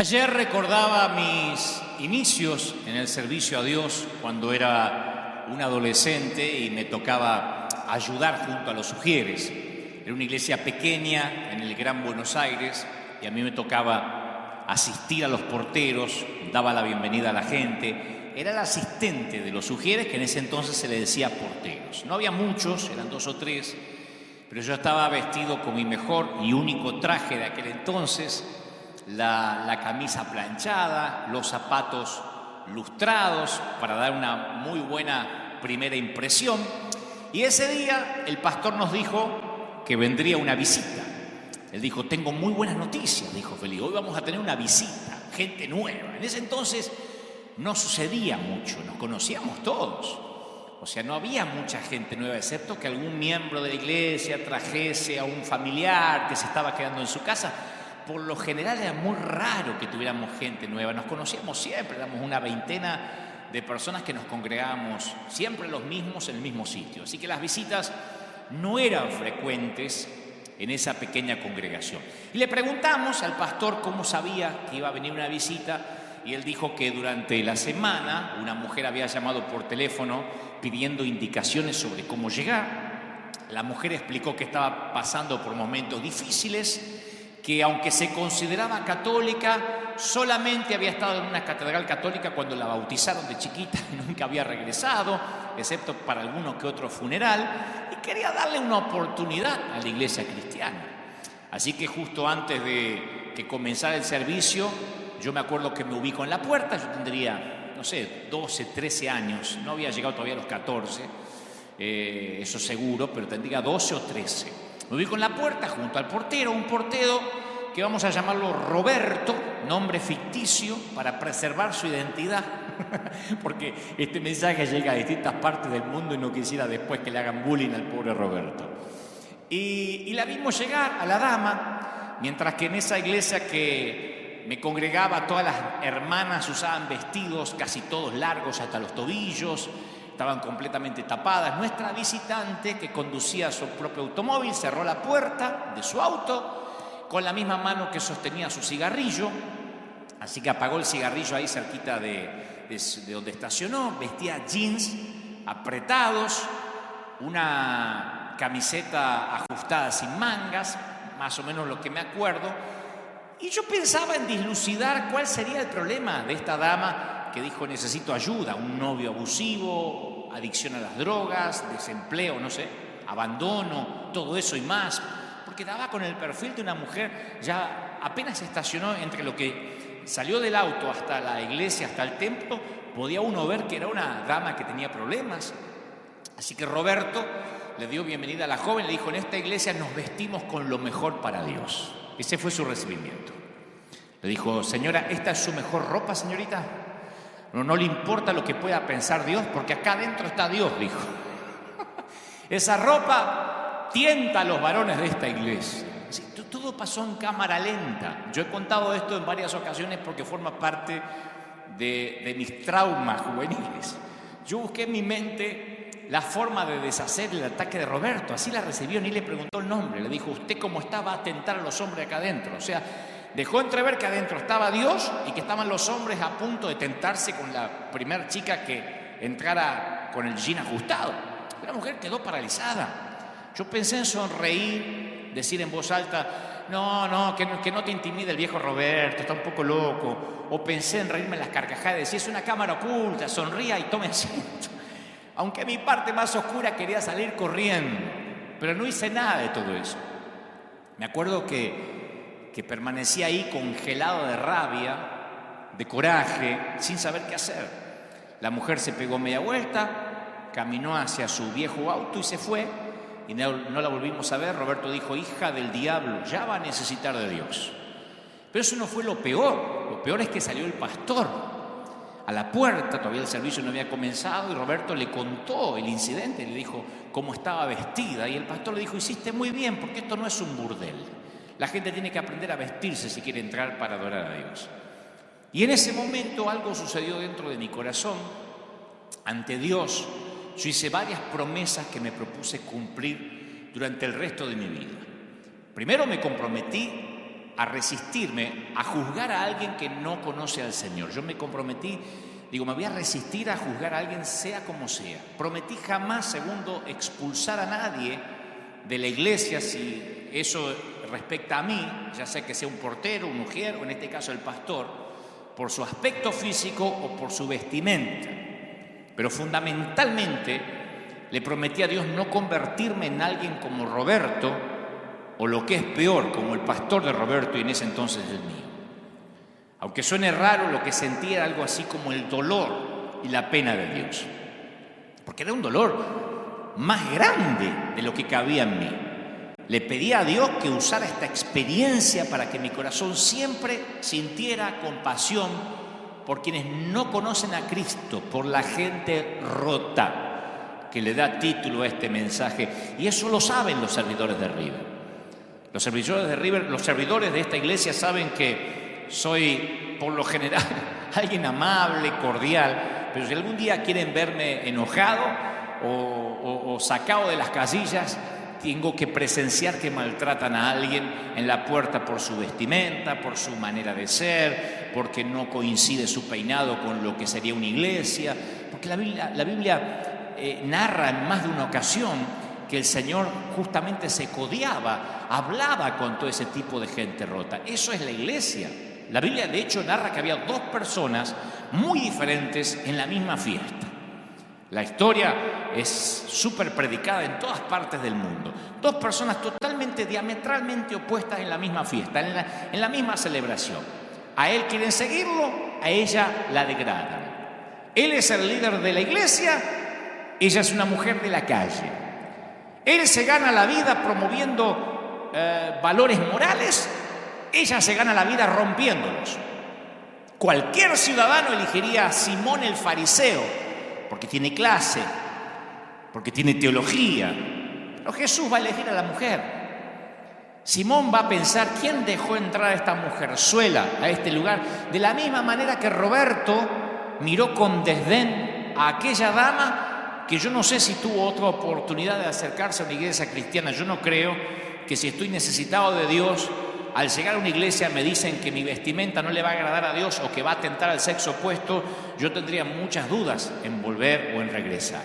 Ayer recordaba mis inicios en el servicio a Dios cuando era un adolescente y me tocaba ayudar junto a los sugieres. Era una iglesia pequeña en el Gran Buenos Aires y a mí me tocaba asistir a los porteros, daba la bienvenida a la gente. Era el asistente de los sugieres, que en ese entonces se le decía porteros. No había muchos, eran 2 o 3, pero yo estaba vestido con mi mejor y único traje de aquel entonces, la camisa planchada, los zapatos lustrados para dar una muy buena primera impresión. Y ese día el pastor nos dijo que vendría una visita. Él dijo: tengo muy buenas noticias, dijo Felipe, hoy vamos a tener una visita, gente nueva. En ese entonces no sucedía mucho, nos conocíamos todos. O sea, no había mucha gente nueva, excepto que algún miembro de la iglesia trajese a un familiar que se estaba quedando en su casa. Por lo general era muy raro que tuviéramos gente nueva, nos conocíamos siempre, éramos una veintena de personas que nos congregábamos siempre los mismos en el mismo sitio. Así que las visitas no eran frecuentes en esa pequeña congregación. Y le preguntamos al pastor cómo sabía que iba a venir una visita, y él dijo que durante la semana una mujer había llamado por teléfono pidiendo indicaciones sobre cómo llegar. La mujer explicó que estaba pasando por momentos difíciles, que aunque se consideraba católica, solamente había estado en una catedral católica cuando la bautizaron de chiquita y nunca había regresado, excepto para alguno que otro funeral, y quería darle una oportunidad a la iglesia cristiana. Así que justo antes de que comenzara el servicio, yo me acuerdo que me ubico en la puerta. Yo tendría, 12, 13 años, no había llegado todavía a los 14, eso seguro, pero tendría 12 o 13. Me ubico en la puerta junto al portero, un portero que vamos a llamarlo Roberto, nombre ficticio para preservar su identidad, porque este mensaje llega a distintas partes del mundo y no quisiera después que le hagan bullying al pobre Roberto. Y la vimos llegar a la dama, mientras que en esa iglesia que me congregaba, todas las hermanas usaban vestidos casi todos largos hasta los tobillos, estaban completamente tapadas. Nuestra visitante, que conducía su propio automóvil, cerró la puerta de su auto con la misma mano que sostenía su cigarrillo, así que apagó el cigarrillo ahí cerquita de donde estacionó. Vestía jeans apretados, una camiseta ajustada sin mangas, más o menos lo que me acuerdo, y yo pensaba en dilucidar cuál sería el problema de esta dama que dijo: necesito ayuda, un novio abusivo, adicción a las drogas, desempleo, abandono, todo eso y más, porque daba con el perfil de una mujer. Ya apenas estacionó, entre lo que salió del auto hasta la iglesia, hasta el templo, podía uno ver que era una dama que tenía problemas. Así que Roberto le dio bienvenida a la joven, le dijo: en esta iglesia nos vestimos con lo mejor para Dios. Ese fue su recibimiento. Le dijo: señora, ¿esta es su mejor ropa, señorita? No le importa lo que pueda pensar Dios, porque acá adentro está Dios, dijo. Esa ropa tienta a los varones de esta iglesia. Sí, todo pasó en cámara lenta. Yo he contado esto en varias ocasiones porque forma parte de mis traumas juveniles. Yo busqué en mi mente la forma de deshacer el ataque de Roberto. Así la recibió, ni le preguntó el nombre. Le dijo: usted como está va a tentar a los hombres acá adentro. O sea, dejó entrever que adentro estaba Dios y que estaban los hombres a punto de tentarse con la primer chica que entrara con el jean ajustado. La mujer quedó paralizada. Yo pensé en sonreír, decir en voz alta: que no te intimide el viejo Roberto, está un poco loco. O pensé en reírme en las carcajadas y decir: es una cámara oculta, sonría y tome asiento. Aunque mi parte más oscura quería salir corriendo, pero no hice nada de todo eso. Me acuerdo que permanecía ahí congelado de rabia, de coraje, sin saber qué hacer. La mujer se pegó media vuelta, caminó hacia su viejo auto y se fue, y no la volvimos a ver. Roberto dijo: hija del diablo, ya va a necesitar de Dios. Pero eso no fue lo peor es que salió el pastor a la puerta, todavía el servicio no había comenzado, y Roberto le contó el incidente, le dijo cómo estaba vestida, y el pastor le dijo: hiciste muy bien, porque esto no es un burdel. La gente tiene que aprender a vestirse si quiere entrar para adorar a Dios. Y en ese momento algo sucedió dentro de mi corazón. Ante Dios, yo hice varias promesas que me propuse cumplir durante el resto de mi vida. Primero me comprometí a resistirme a juzgar a alguien que no conoce al Señor. Yo me comprometí, me voy a resistir a juzgar a alguien sea como sea. Prometí jamás, segundo, expulsar a nadie de la iglesia si eso respecta a mí, ya sea que sea un portero, un mujer o en este caso el pastor, por su aspecto físico o por su vestimenta. Pero fundamentalmente le prometí a Dios no convertirme en alguien como Roberto, o lo que es peor, como el pastor de Roberto y en ese entonces el mío. Aunque suene raro, lo que sentía era algo así como el dolor y la pena de Dios. Porque era un dolor más grande de lo que cabía en mí. Le pedía a Dios que usara esta experiencia para que mi corazón siempre sintiera compasión por quienes no conocen a Cristo, por la gente rota, que le da título a este mensaje. Y eso lo saben los servidores de River. Los servidores de esta iglesia saben que soy, por lo general, alguien amable, cordial, pero si algún día quieren verme enojado o sacado de las casillas, tengo que presenciar que maltratan a alguien en la puerta por su vestimenta, por su manera de ser, porque no coincide su peinado con lo que sería una iglesia, porque la Biblia narra en más de una ocasión que el Señor justamente se codiaba, hablaba con todo ese tipo de gente rota. Eso es la iglesia. La Biblia de hecho narra que había dos personas muy diferentes en la misma fiesta. La historia es súper predicada en todas partes del mundo. Dos personas totalmente, diametralmente opuestas en la misma fiesta, en la misma celebración. A él quieren seguirlo, a ella la degradan. Él es el líder de la iglesia, ella es una mujer de la calle. Él se gana la vida promoviendo valores morales, ella se gana la vida rompiéndolos. Cualquier ciudadano elegiría a Simón el fariseo, porque tiene clase, porque tiene teología. Pero Jesús va a elegir a la mujer. Simón va a pensar, ¿quién dejó entrar a esta mujerzuela a este lugar? De la misma manera que Roberto miró con desdén a aquella dama que yo no sé si tuvo otra oportunidad de acercarse a una iglesia cristiana. Yo no creo que si estoy necesitado de Dios, al llegar a una iglesia me dicen que mi vestimenta no le va a agradar a Dios o que va a tentar al sexo opuesto, yo tendría muchas dudas en volver o en regresar.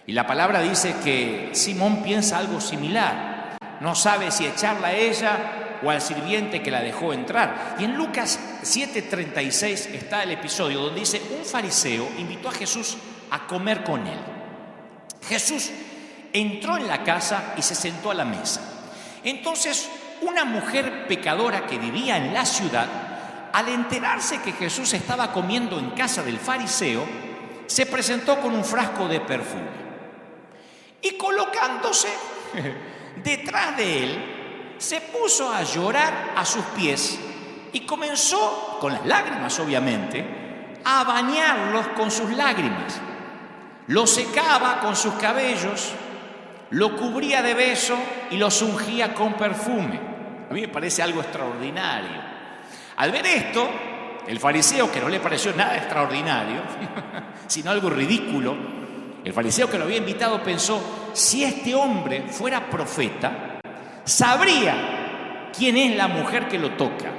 Y la palabra dice que Simón piensa algo similar. No sabe si echarla a ella o al sirviente que la dejó entrar. Y en Lucas 7:36 está el episodio donde dice: un fariseo invitó a Jesús a comer con él. Jesús entró en la casa y se sentó a la mesa. Entonces, una mujer pecadora que vivía en la ciudad, al enterarse que Jesús estaba comiendo en casa del fariseo, se presentó con un frasco de perfume. Y colocándose detrás de él, se puso a llorar a sus pies y comenzó, con las lágrimas obviamente, a bañarlos con sus lágrimas. Lo secaba con sus cabellos, lo cubría de besos y los ungía con perfume. A mí me parece algo extraordinario. Al ver esto, el fariseo, que no le pareció nada extraordinario, sino algo ridículo, el fariseo que lo había invitado pensó: si este hombre fuera profeta, sabría quién es la mujer que lo toca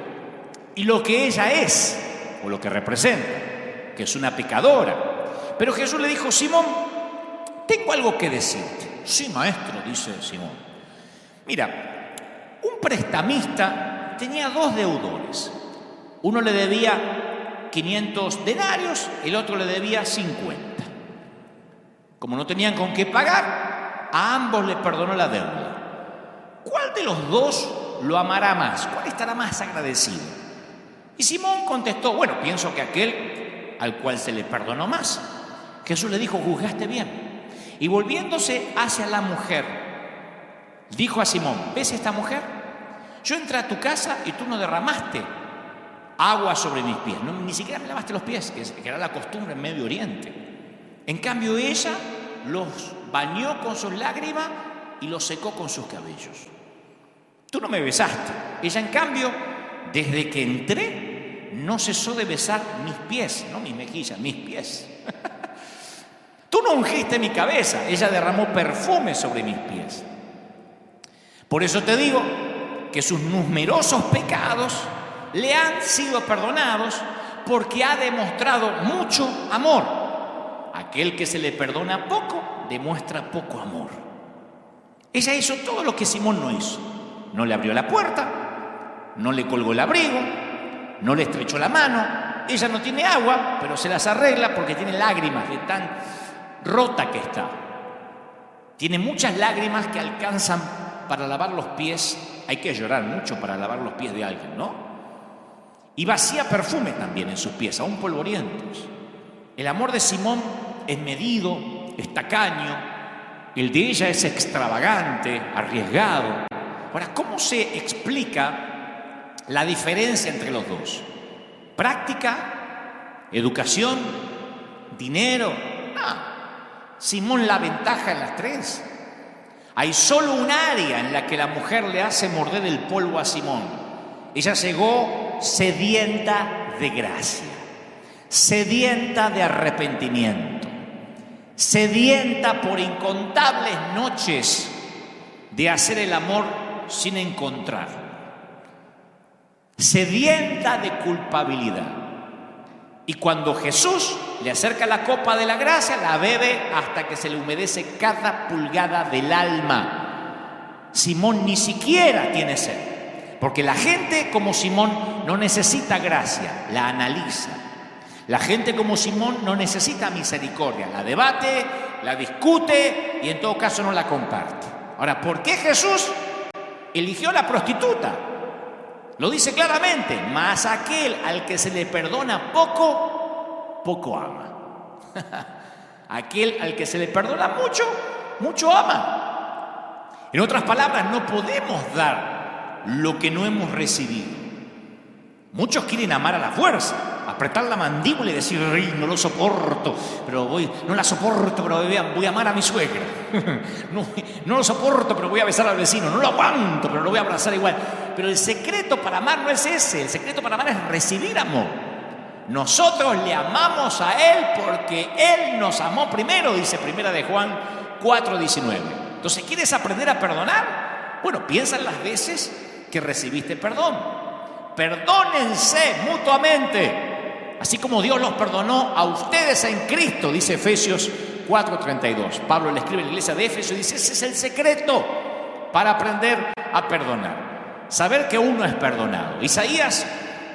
y lo que ella es, o lo que representa, que es una pecadora. Pero Jesús le dijo: Simón, tengo algo que decirte. Sí, maestro, dice Simón. Mira, un prestamista tenía dos deudores. Uno le debía 500 denarios, el otro le debía 50. Como no tenían con qué pagar, a ambos les perdonó la deuda. ¿Cuál de los dos lo amará más? ¿Cuál estará más agradecido? Y Simón contestó: bueno, pienso que aquel al cual se le perdonó más. Jesús le dijo: juzgaste bien. Y volviéndose hacia la mujer, dijo a Simón: ¿ves esta mujer? Yo entré a tu casa y tú no derramaste agua sobre mis pies, no, ni siquiera me lavaste los pies, que era la costumbre en Medio Oriente. En cambio ella los bañó con sus lágrimas y los secó con sus cabellos. Tú no me besaste. Ella, en cambio, desde que entré, no cesó de besar mis pies, no mis mejillas, mis pies. Tú no ungiste mi cabeza, ella derramó perfume sobre mis pies. Por eso te digo que sus numerosos pecados le han sido perdonados porque ha demostrado mucho amor. Aquel que se le perdona poco, demuestra poco amor. Ella hizo todo lo que Simón no hizo. No le abrió la puerta, no le colgó el abrigo, no le estrechó la mano. Ella no tiene agua, pero se las arregla porque tiene lágrimas de tan rota que está. Tiene muchas lágrimas que alcanzan para lavar los pies. Hay que llorar mucho para lavar los pies de alguien, ¿no? Y vacía perfume también en sus pies, aún polvorientos. El amor de Simón es medido, es tacaño. El de ella es extravagante, arriesgado. Ahora, ¿cómo se explica la diferencia entre los dos? ¿Práctica? ¿Educación? ¿Dinero? No. Simón la ventaja en las tres. Hay solo un área en la que la mujer le hace morder el polvo a Simón. Ella llegó sedienta de gracia, sedienta de arrepentimiento, sedienta por incontables noches de hacer el amor sin encontrarlo, sedienta de culpabilidad. Y cuando Jesús le acerca la copa de la gracia, la bebe hasta que se le humedece cada pulgada del alma. Simón ni siquiera tiene sed, porque la gente como Simón no necesita gracia, la analiza. La gente como Simón no necesita misericordia, la debate, la discute y en todo caso no la comparte. Ahora, ¿por qué Jesús eligió a la prostituta? Lo dice claramente: mas aquel al que se le perdona poco, poco ama. Aquel al que se le perdona mucho, mucho ama. En otras palabras, no podemos dar lo que no hemos recibido. Muchos quieren amar a la fuerza, apretar la mandíbula y decir: "Ay, no lo soporto, no la soporto, pero voy a amar a mi suegra. No lo soporto, pero voy a besar al vecino. No lo aguanto, pero lo voy a abrazar igual". Pero el secreto para amar no es ese. El secreto para amar es recibir amor. Nosotros le amamos a Él porque Él nos amó primero, dice 1 de Juan 4:19. Entonces, ¿quieres aprender a perdonar? Bueno, piensa en las veces que recibiste perdón. Perdónense mutuamente, así como Dios los perdonó a ustedes en Cristo, dice Efesios 4:32. Pablo le escribe a la iglesia de Éfeso y dice: ese es el secreto para aprender a perdonar. Saber que uno es perdonado. Isaías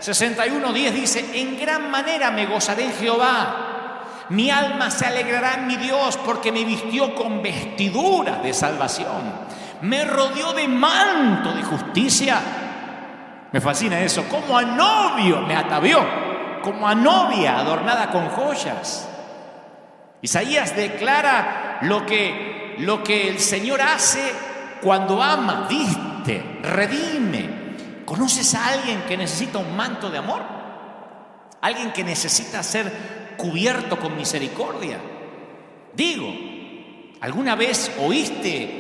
61:10 dice: en gran manera me gozaré en Jehová. Mi alma se alegrará en mi Dios, porque me vistió con vestiduras de salvación. Me rodeó de manto de justicia. Me fascina eso. Como a novio me atavió, como a novia adornada con joyas. Isaías declara lo que el Señor hace cuando ama, viste, redime. ¿Conoces a alguien que necesita un manto de amor? ¿Alguien que necesita ser cubierto con misericordia? Digo, ¿alguna vez oíste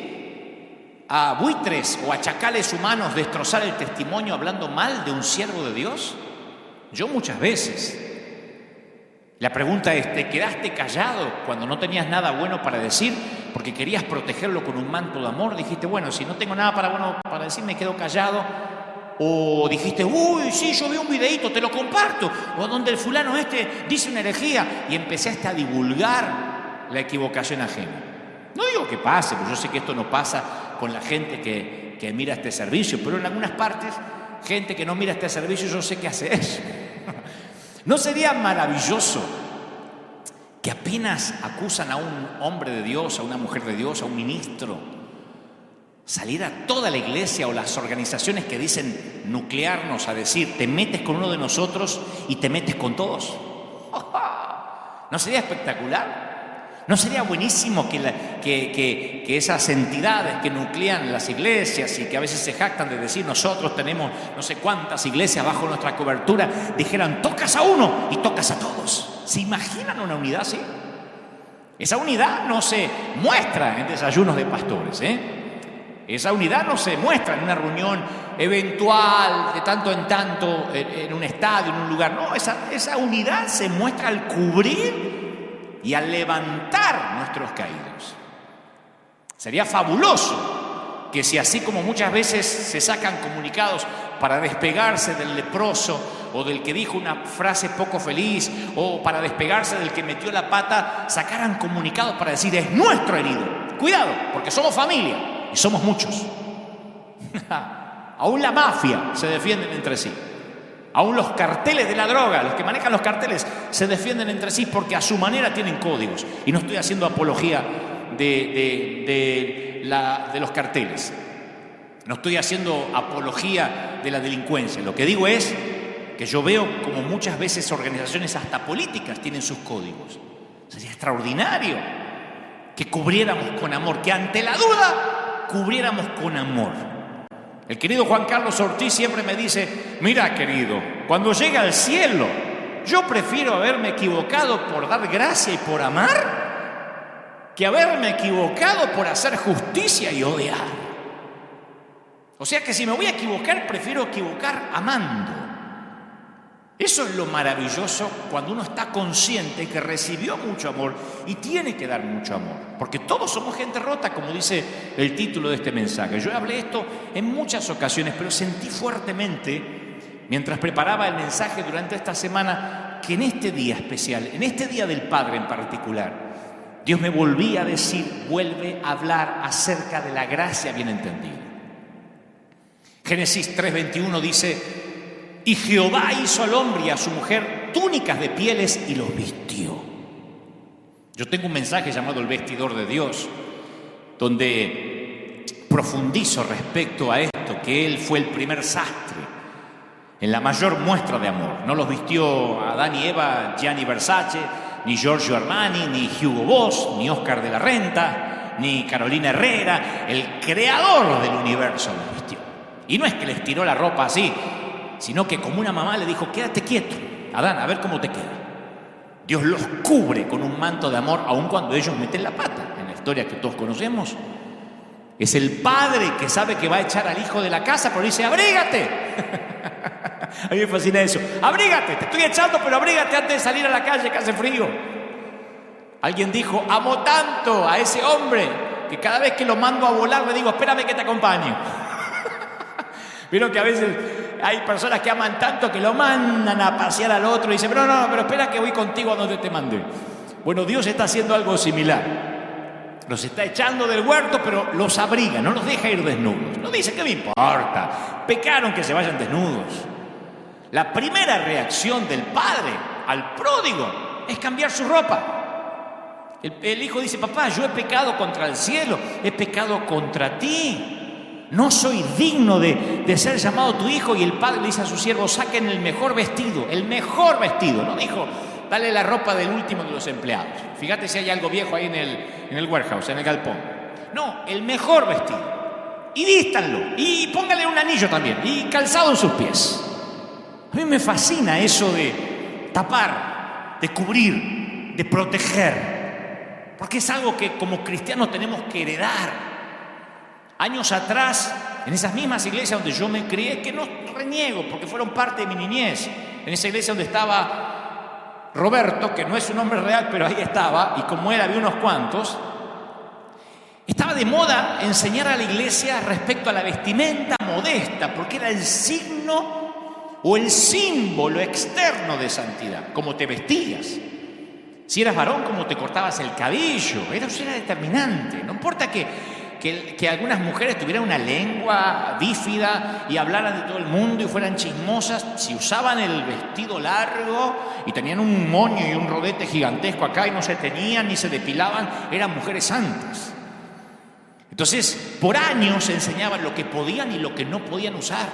a buitres o a chacales humanos destrozar el testimonio hablando mal de un siervo de Dios? Yo muchas veces. La pregunta es: ¿te quedaste callado cuando no tenías nada bueno para decir porque querías protegerlo con un manto de amor? Dijiste: bueno, si no tengo nada bueno para decir, me quedo callado. O dijiste: uy, sí, yo vi un videíto, te lo comparto, o donde el fulano dice una herejía, y empezaste a divulgar la equivocación ajena. No digo que pase, porque yo sé que esto no pasa con la gente que mira este servicio, pero en algunas partes, gente que no mira este servicio, yo sé que hace eso. ¿No sería maravilloso que apenas acusan a un hombre de Dios, a una mujer de Dios, a un ministro, saliera toda la iglesia o las organizaciones que dicen nuclearnos a decir: te metes con uno de nosotros y te metes con todos? ¿No sería espectacular? ¿No sería buenísimo que esas entidades que nuclean las iglesias y que a veces se jactan de decir: nosotros tenemos no sé cuántas iglesias bajo nuestra cobertura, dijeran: tocas a uno y tocas a todos? ¿Se imaginan una unidad así? Esa unidad no se muestra en desayunos de pastores, Esa unidad no se muestra en una reunión eventual, de tanto en tanto, en un estadio, en un lugar. No, esa unidad se muestra al cubrir y al levantar nuestros caídos. Sería fabuloso que si así como muchas veces se sacan comunicados para despegarse del leproso o del que dijo una frase poco feliz o para despegarse del que metió la pata, sacaran comunicados para decir es nuestro herido. Cuidado, porque somos familia y somos muchos. Aún la mafia se defienden entre sí. Aún los carteles de la droga, los que manejan los carteles, se defienden entre sí porque a su manera tienen códigos. Y no estoy haciendo apología de los carteles. No estoy haciendo apología de la delincuencia. Lo que digo es que yo veo como muchas veces organizaciones hasta políticas tienen sus códigos. Sería extraordinario que cubriéramos con amor, que ante la duda cubriéramos con amor. El querido Juan Carlos Ortiz siempre me dice, mira querido, cuando llegue al cielo, yo prefiero haberme equivocado por dar gracia y por amar, que haberme equivocado por hacer justicia y odiar. O sea que si me voy a equivocar, prefiero equivocar amando. Eso es lo maravilloso cuando uno está consciente que recibió mucho amor y tiene que dar mucho amor. Porque todos somos gente rota, como dice el título de este mensaje. Yo hablé esto en muchas ocasiones, pero sentí fuertemente, mientras preparaba el mensaje durante esta semana, que en este día especial, en este Día del Padre en particular, Dios me volvía a decir, vuelve a hablar acerca de la gracia bien entendida. Génesis 3:21 dice, y Jehová hizo al hombre y a su mujer túnicas de pieles y los vistió. Yo tengo un mensaje llamado El Vestidor de Dios, donde profundizo respecto a esto, que Él fue el primer sastre en la mayor muestra de amor. No los vistió Adán y Eva Gianni Versace, ni Giorgio Armani, ni Hugo Boss, ni Oscar de la Renta, ni Carolina Herrera. El creador del universo los vistió. Y no es que les tiró la ropa así, sino que como una mamá le dijo, quédate quieto, Adán, a ver cómo te queda. Dios los cubre con un manto de amor, aun cuando ellos meten la pata. En la historia que todos conocemos, es el padre que sabe que va a echar al hijo de la casa, pero dice, abrígate. A mí me fascina eso. Abrígate, te estoy echando, pero abrígate antes de salir a la calle que hace frío. Alguien dijo, amo tanto a ese hombre que cada vez que lo mando a volar le digo, espérame que te acompañe. Vieron que a veces hay personas que aman tanto que lo mandan a pasear al otro y dicen, pero espera que voy contigo a donde te mandé. Bueno, Dios está haciendo algo similar. Los está echando del huerto, pero los abriga, no los deja ir desnudos. No dice, ¿qué me importa? Pecaron, que se vayan desnudos. La primera reacción del padre al pródigo es cambiar su ropa. El hijo dice, papá, yo he pecado contra el cielo, he pecado contra ti. No soy digno de ser llamado tu hijo. Y el padre le dice a su siervo, saquen el mejor vestido. No dijo, dale la ropa del último de los empleados. Fíjate si hay algo viejo ahí en el warehouse, en el galpón. No, el mejor vestido. Y vístanlo. Y póngale un anillo también. Y calzado en sus pies. A mí me fascina eso de tapar, de cubrir, de proteger. Porque es algo que como cristianos tenemos que heredar. Años atrás, en esas mismas iglesias donde yo me crié, que no reniego porque fueron parte de mi niñez, en esa iglesia donde estaba Roberto, que no es su nombre real, pero ahí estaba, y como él había unos cuantos, estaba de moda enseñar a la iglesia respecto a la vestimenta modesta, porque era el signo o el símbolo externo de santidad, cómo te vestías. Si eras varón, cómo te cortabas el cabello, eso era determinante. No importa que algunas mujeres tuvieran una lengua bífida y hablaran de todo el mundo y fueran chismosas, si usaban el vestido largo y tenían un moño y un rodete gigantesco acá y no se teñían ni se depilaban, eran mujeres santas. Entonces, por años enseñaban lo que podían y lo que no podían usar.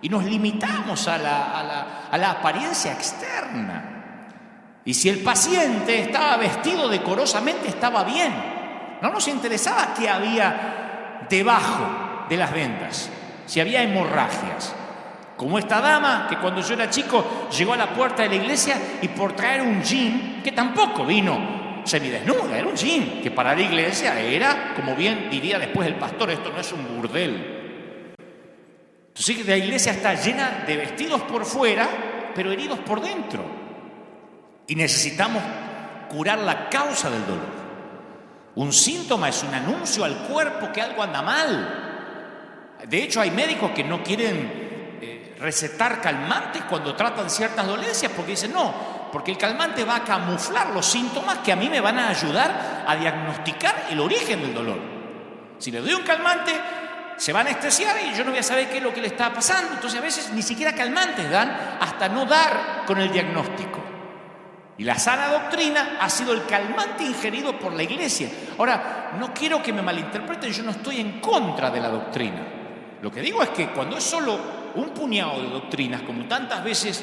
Y nos limitamos a la apariencia externa. Y si el paciente estaba vestido decorosamente, estaba bien. No nos interesaba qué había debajo de las vendas, si había hemorragias. Como esta dama que cuando yo era chico llegó a la puerta de la iglesia y por traer un jean, que tampoco vino semidesnuda, era un jean, que para la iglesia era, como bien diría después el pastor, esto no es un burdel. Entonces la iglesia está llena de vestidos por fuera, pero heridos por dentro. Y necesitamos curar la causa del dolor. Un síntoma es un anuncio al cuerpo que algo anda mal. De hecho, hay médicos que no quieren recetar calmantes cuando tratan ciertas dolencias porque dicen no, porque el calmante va a camuflar los síntomas que a mí me van a ayudar a diagnosticar el origen del dolor. Si le doy un calmante, se va a anestesiar y yo no voy a saber qué es lo que le está pasando. Entonces a veces ni siquiera calmantes dan hasta no dar con el diagnóstico. Y la sana doctrina ha sido el calmante ingerido por la iglesia. Ahora, no quiero que me malinterpreten, yo no estoy en contra de la doctrina. Lo que digo es que cuando es solo un puñado de doctrinas, como tantas veces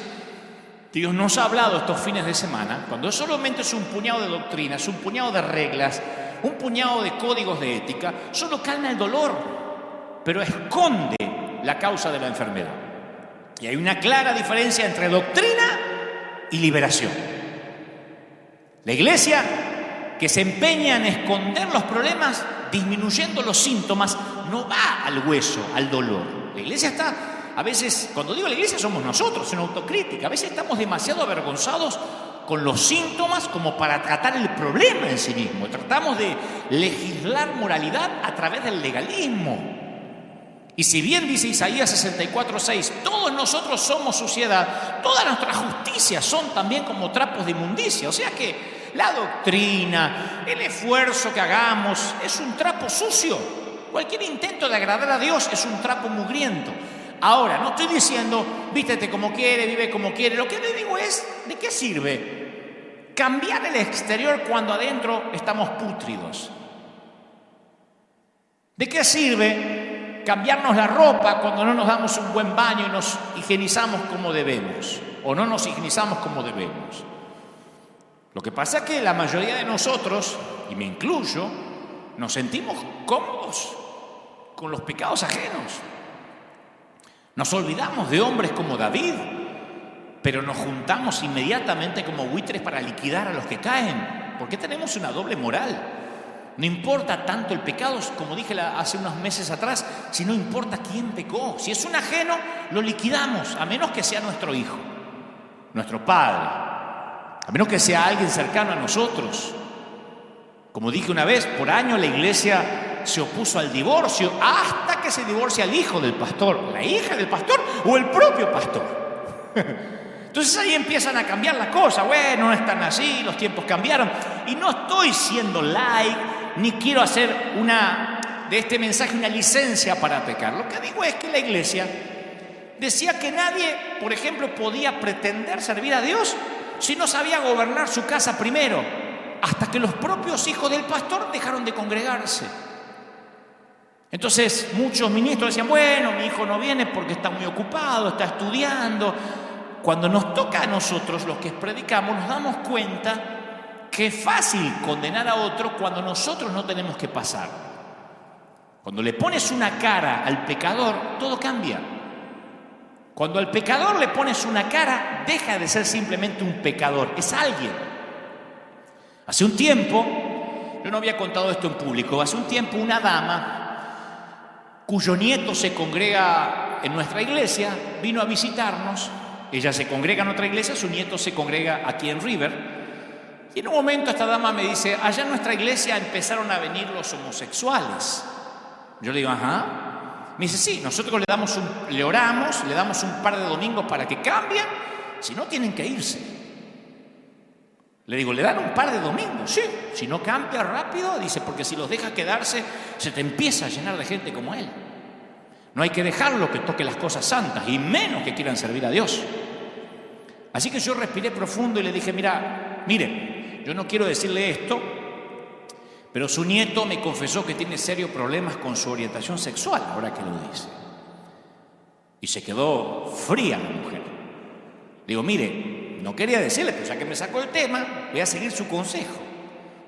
Dios nos ha hablado estos fines de semana, cuando solamente es un puñado de doctrinas, un puñado de reglas, un puñado de códigos de ética, solo calma el dolor, pero esconde la causa de la enfermedad. Y hay una clara diferencia entre doctrina y liberación. La iglesia que se empeña en esconder los problemas, disminuyendo los síntomas, no va al hueso, al dolor. La iglesia está, a veces, cuando digo la iglesia somos nosotros, en autocrítica, a veces estamos demasiado avergonzados con los síntomas como para tratar el problema en sí mismo. Tratamos de legislar moralidad a través del legalismo. Y si bien dice Isaías 64:6, todos nosotros somos suciedad, todas nuestras justicias son también como trapos de inmundicia. O sea que la doctrina, el esfuerzo que hagamos es un trapo sucio. Cualquier intento de agradar a Dios es un trapo mugriento. Ahora, no estoy diciendo, vístete como quiere, vive como quiere. Lo que le digo es, ¿de qué sirve cambiar el exterior cuando adentro estamos pútridos? ¿De qué sirve cambiarnos la ropa cuando no nos damos un buen baño y nos higienizamos como debemos? O no nos higienizamos como debemos. Lo que pasa es que la mayoría de nosotros, y me incluyo, nos sentimos cómodos con los pecados ajenos. Nos olvidamos de hombres como David, pero nos juntamos inmediatamente como buitres para liquidar a los que caen. ¿Por qué tenemos una doble moral? No importa tanto el pecado, como dije hace unos meses atrás, si no importa quién pecó. Si es un ajeno, lo liquidamos, a menos que sea nuestro hijo, nuestro padre, a menos que sea alguien cercano a nosotros. Como dije una vez, por años la iglesia se opuso al divorcio hasta que se divorcia el hijo del pastor, la hija del pastor o el propio pastor. Entonces ahí empiezan a cambiar las cosas. Bueno, no están así, los tiempos cambiaron. Y no estoy siendo light, ni quiero hacer de este mensaje una licencia para pecar. Lo que digo es que la iglesia decía que nadie, por ejemplo, podía pretender servir a Dios si no sabía gobernar su casa primero, hasta que los propios hijos del pastor dejaron de congregarse. Entonces muchos ministros decían, bueno, mi hijo no viene porque está muy ocupado, está estudiando. Cuando nos toca a nosotros, los que predicamos, nos damos cuenta que es fácil condenar a otro cuando nosotros no tenemos que pasar. Cuando le pones una cara al pecador, todo cambia. Cuando al pecador le pones una cara, deja de ser simplemente un pecador, es alguien. Hace un tiempo, yo no había contado esto en público, hace un tiempo una dama cuyo nieto se congrega en nuestra iglesia vino a visitarnos. Ella se congrega en otra iglesia, su nieto se congrega aquí en River. Y en un momento esta dama me dice, allá en nuestra iglesia empezaron a venir los homosexuales. Yo le digo, ajá. Me dice, sí, nosotros le oramos, le damos un par de domingos para que cambien, si no tienen que irse. Le digo, ¿le dan un par de domingos? Sí, si no cambia rápido, dice, porque si los dejas quedarse, se te empieza a llenar de gente como él. No hay que dejarlo que toque las cosas santas, y menos que quieran servir a Dios. Así que yo respiré profundo y le dije, mire, yo no quiero decirle esto, pero su nieto me confesó que tiene serios problemas con su orientación sexual, ahora que lo dice. Y se quedó fría la mujer. Le digo, mire, no quería decirle, pero ya que me sacó el tema, voy a seguir su consejo.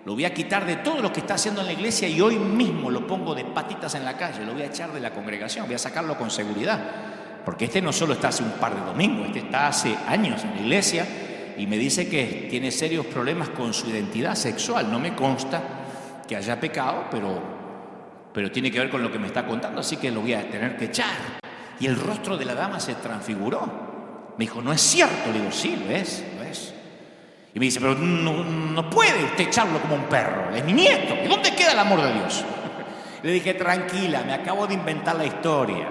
Lo voy a quitar de todo lo que está haciendo en la iglesia y hoy mismo lo pongo de patitas en la calle, lo voy a echar de la congregación, voy a sacarlo con seguridad. Porque este no solo está hace un par de domingos, este está hace años en la iglesia y me dice que tiene serios problemas con su identidad sexual. No me consta que haya pecado, pero tiene que ver con lo que me está contando, así que lo voy a tener que echar. Y el rostro de la dama se transfiguró. Me dijo, ¿no es cierto? Le digo, sí, lo es. Y me dice, pero no puede usted echarlo como un perro, es mi nieto. ¿Y dónde queda el amor de Dios? Le dije, tranquila, me acabo de inventar la historia.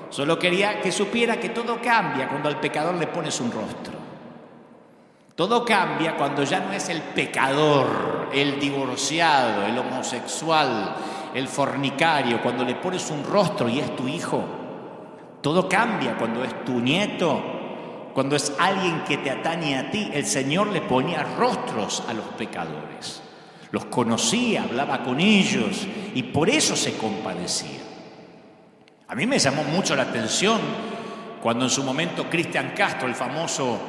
Solo quería que supiera que todo cambia cuando al pecador le pones un rostro. Todo cambia cuando ya no es el pecador, el divorciado, el homosexual, el fornicario, cuando le pones un rostro y es tu hijo. Todo cambia cuando es tu nieto. Cuando es alguien que te atañe a ti. El Señor le ponía rostros a los pecadores. Los conocía, hablaba con ellos y por eso se compadecía. A mí me llamó mucho la atención cuando en su momento Cristian Castro, el famoso,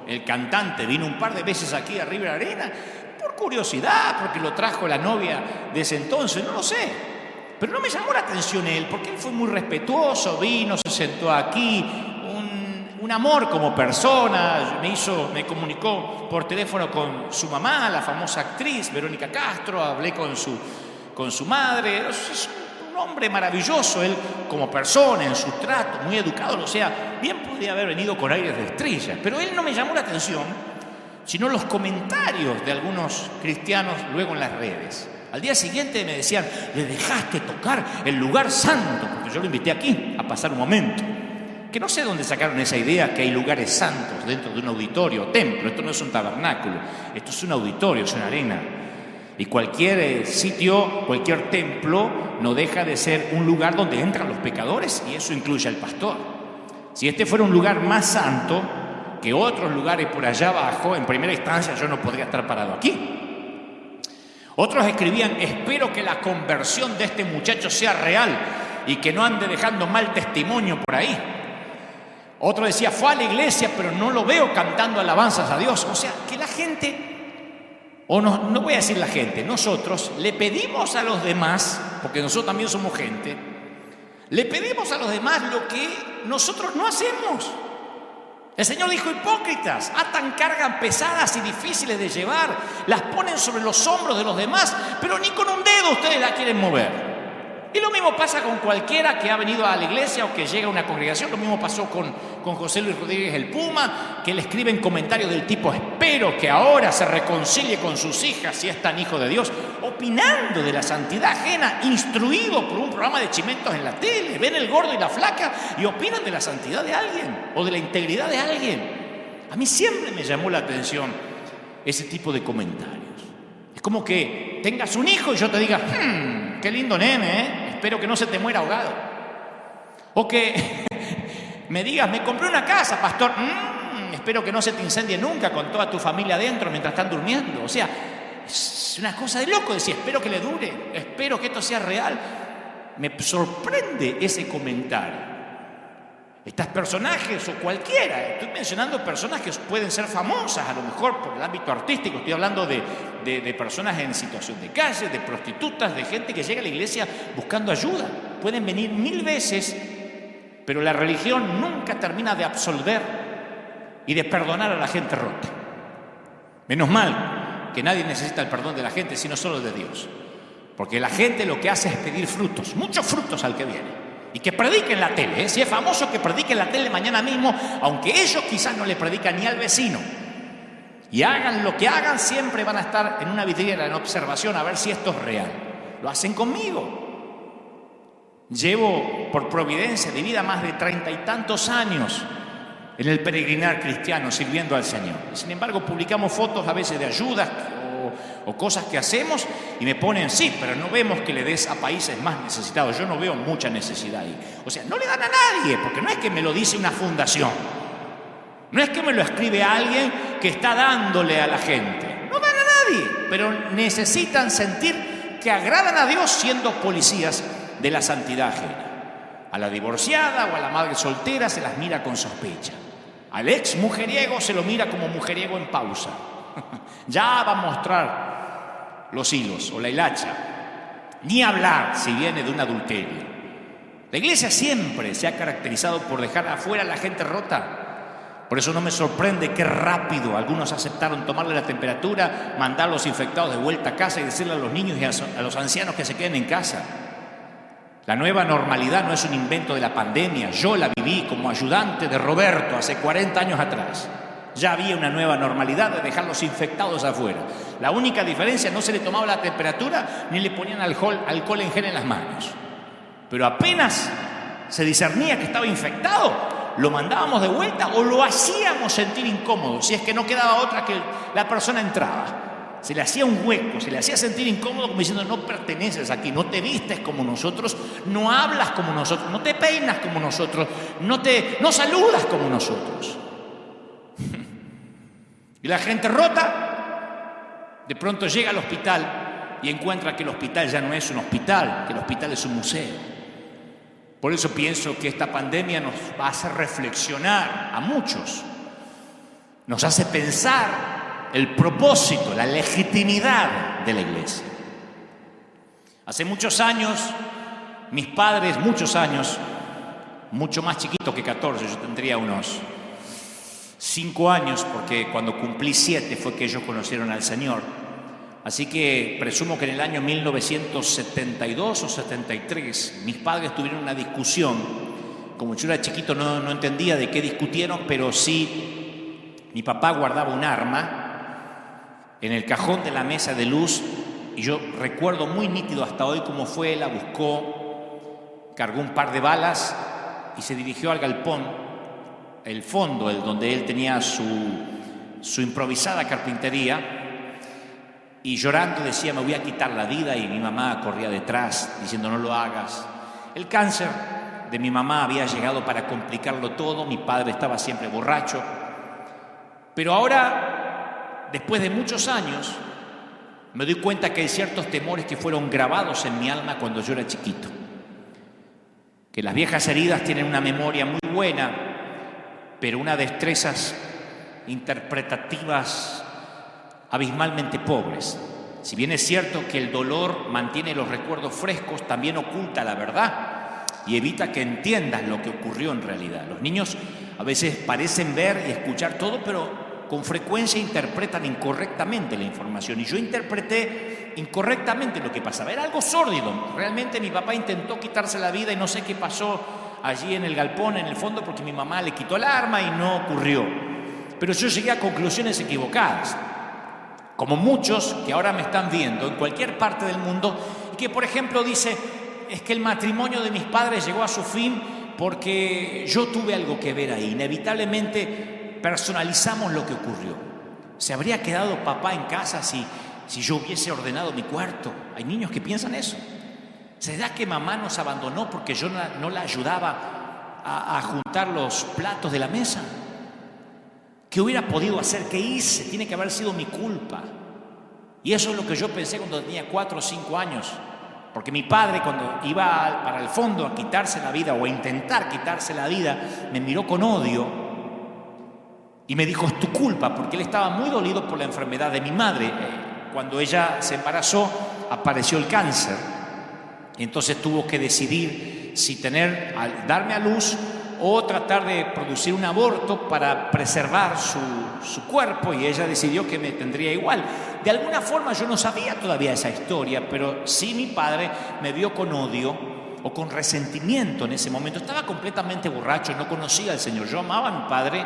el cantante, vino un par de veces aquí a River Arena por curiosidad, porque lo trajo la novia de ese entonces, no lo sé. Pero no me llamó la atención él, porque él fue muy respetuoso, vino, se sentó aquí, un amor como persona, me comunicó por teléfono con su mamá, la famosa actriz Verónica Castro, hablé con su madre. Es un hombre maravilloso, él como persona, en su trato, muy educado, o sea, bien podría haber venido con aires de estrella, pero él no me llamó la atención, sino los comentarios de algunos cristianos luego en las redes. Al día siguiente me decían, le dejaste tocar el lugar santo, porque yo lo invité aquí a pasar un momento. Que no sé dónde sacaron esa idea que hay lugares santos dentro de un auditorio o templo. Esto no es un tabernáculo, esto es un auditorio, es una arena. Y cualquier sitio, cualquier templo no deja de ser un lugar donde entran los pecadores, y eso incluye al pastor. Si este fuera un lugar más santo que otros lugares por allá abajo, en primera instancia yo no podría estar parado aquí. Otros escribían, espero que la conversión de este muchacho sea real y que no ande dejando mal testimonio por ahí. Otro decía, fue a la iglesia, pero no lo veo cantando alabanzas a Dios. O sea, que la gente, o no voy a decir la gente, nosotros le pedimos a los demás, porque nosotros también somos gente, le pedimos a los demás lo que nosotros no hacemos. El Señor dijo, hipócritas, atan cargas pesadas y difíciles de llevar, las ponen sobre los hombros de los demás, pero ni con un dedo ustedes la quieren mover. Y lo mismo pasa con cualquiera que ha venido a la iglesia o que llega a una congregación. Lo mismo pasó con José Luis Rodríguez el Puma, que le escriben comentarios del tipo, espero que ahora se reconcilie con sus hijas si es tan hijo de Dios, opinando de la santidad ajena, instruido por un programa de chimentos en la tele. Ven el gordo y la flaca y opinan de la santidad de alguien o de la integridad de alguien. A mí siempre me llamó la atención ese tipo de comentarios. Es como que tengas un hijo y yo te diga, qué lindo nene, ¿eh? Espero que no se te muera ahogado. O que me digas, me compré una casa, pastor, espero que no se te incendie nunca con toda tu familia adentro mientras están durmiendo. O sea, es una cosa de loco decir, espero que le dure, espero que esto sea real. Me sorprende ese comentario. Estos personajes o cualquiera, estoy mencionando personas que pueden ser famosas a lo mejor por el ámbito artístico, estoy hablando de personas en situación de calle, de prostitutas, de gente que llega a la iglesia buscando ayuda. Pueden venir 1000 veces, pero la religión nunca termina de absolver y de perdonar a la gente rota. Menos mal que nadie necesita el perdón de la gente, sino solo de Dios. Porque la gente lo que hace es pedir frutos, muchos frutos al que viene. Y que predique en la tele, ¿eh? Si es famoso, que predique en la tele mañana mismo, aunque ellos quizás no le predican ni al vecino. Y hagan lo que hagan, siempre van a estar en una vidriera, en observación, a ver si esto es real. Lo hacen conmigo. Llevo, por providencia de vida, más de 30 y tantos años en el peregrinar cristiano, sirviendo al Señor. Y sin embargo, publicamos fotos a veces de ayudas o cosas que hacemos y me ponen, sí, pero no vemos que le des a países más necesitados. Yo no veo mucha necesidad ahí. O sea, no le dan a nadie, porque no es que me lo dice una fundación, no es que me lo escribe alguien que está dándole a la gente, no dan a nadie, pero necesitan sentir que agradan a Dios siendo policías de la santidad ajena. A la divorciada o a la madre soltera se las mira con sospecha, al ex mujeriego se lo mira como mujeriego en pausa. Ya va a mostrar los hilos o la hilacha. Ni hablar si viene de un adulterio. La iglesia siempre se ha caracterizado por dejar afuera a la gente rota. Por eso no me sorprende qué rápido algunos aceptaron tomarle la temperatura, mandar a los infectados de vuelta a casa y decirle a los niños y a los ancianos que se queden en casa. La nueva normalidad no es un invento de la pandemia. Yo la viví como ayudante de Roberto hace 40 años atrás. Ya había una nueva normalidad de dejarlos infectados afuera. La única diferencia, no se le tomaba la temperatura ni le ponían alcohol en gel en las manos. Pero apenas se discernía que estaba infectado, lo mandábamos de vuelta o lo hacíamos sentir incómodo, si es que no quedaba otra que la persona entraba. Se le hacía un hueco, se le hacía sentir incómodo como diciendo: no perteneces aquí, no te vistes como nosotros, no hablas como nosotros, no te peinas como nosotros, no saludas como nosotros. Y la gente rota de pronto llega al hospital y encuentra que el hospital ya no es un hospital, que el hospital es un museo. Por eso pienso que esta pandemia nos va a hacer reflexionar a muchos, nos hace pensar el propósito, la legitimidad de la iglesia. Hace muchos años, mis padres, muchos años, mucho más chiquito que 14, yo tendría unos 5 años, porque cuando cumplí 7 fue que ellos conocieron al Señor. Así que presumo que en el año 1972 o 73, mis padres tuvieron una discusión. Como yo era chiquito no entendía de qué discutieron, pero sí, mi papá guardaba un arma en el cajón de la mesa de luz, y yo recuerdo muy nítido hasta hoy cómo fue. La buscó, cargó un par de balas y se dirigió al galpón, el fondo, donde él tenía su improvisada carpintería, y llorando decía: me voy a quitar la vida, y mi mamá corría detrás diciendo: no lo hagas. El cáncer de mi mamá había llegado para complicarlo todo, mi padre estaba siempre borracho, pero ahora, después de muchos años, me doy cuenta que hay ciertos temores que fueron grabados en mi alma cuando yo era chiquito, que las viejas heridas tienen una memoria muy buena, pero unas destrezas interpretativas abismalmente pobres. Si bien es cierto que el dolor mantiene los recuerdos frescos, también oculta la verdad y evita que entiendas lo que ocurrió en realidad. Los niños a veces parecen ver y escuchar todo, pero con frecuencia interpretan incorrectamente la información, y yo interpreté incorrectamente lo que pasaba. Era algo sórdido. Realmente mi papá intentó quitarse la vida y no sé qué pasó allí en el galpón, en el fondo, porque mi mamá le quitó el arma y no ocurrió. Pero yo llegué a conclusiones equivocadas, como muchos que ahora me están viendo en cualquier parte del mundo y que, por ejemplo, dice: es que el matrimonio de mis padres llegó a su fin porque yo tuve algo que ver ahí. Inevitablemente personalizamos lo que ocurrió. ¿Se habría quedado papá en casa si yo hubiese ordenado mi cuarto? Hay niños que piensan eso. ¿Será que mamá nos abandonó porque yo no la ayudaba a juntar los platos de la mesa? ¿Qué hubiera podido hacer? ¿Qué hice? Tiene que haber sido mi culpa. Y eso es lo que yo pensé cuando tenía 4 o 5 años. Porque mi padre, cuando iba para el fondo a quitarse la vida o a intentar quitarse la vida, me miró con odio y me dijo: es tu culpa, porque él estaba muy dolido por la enfermedad de mi madre. Cuando ella se embarazó, apareció el cáncer. Y entonces tuvo que decidir si darme a luz o tratar de producir un aborto para preservar su cuerpo, y ella decidió que me tendría igual. De alguna forma yo no sabía todavía esa historia, pero sí mi padre me vio con odio o con resentimiento en ese momento. Estaba completamente borracho, no conocía al Señor. Yo amaba a mi padre,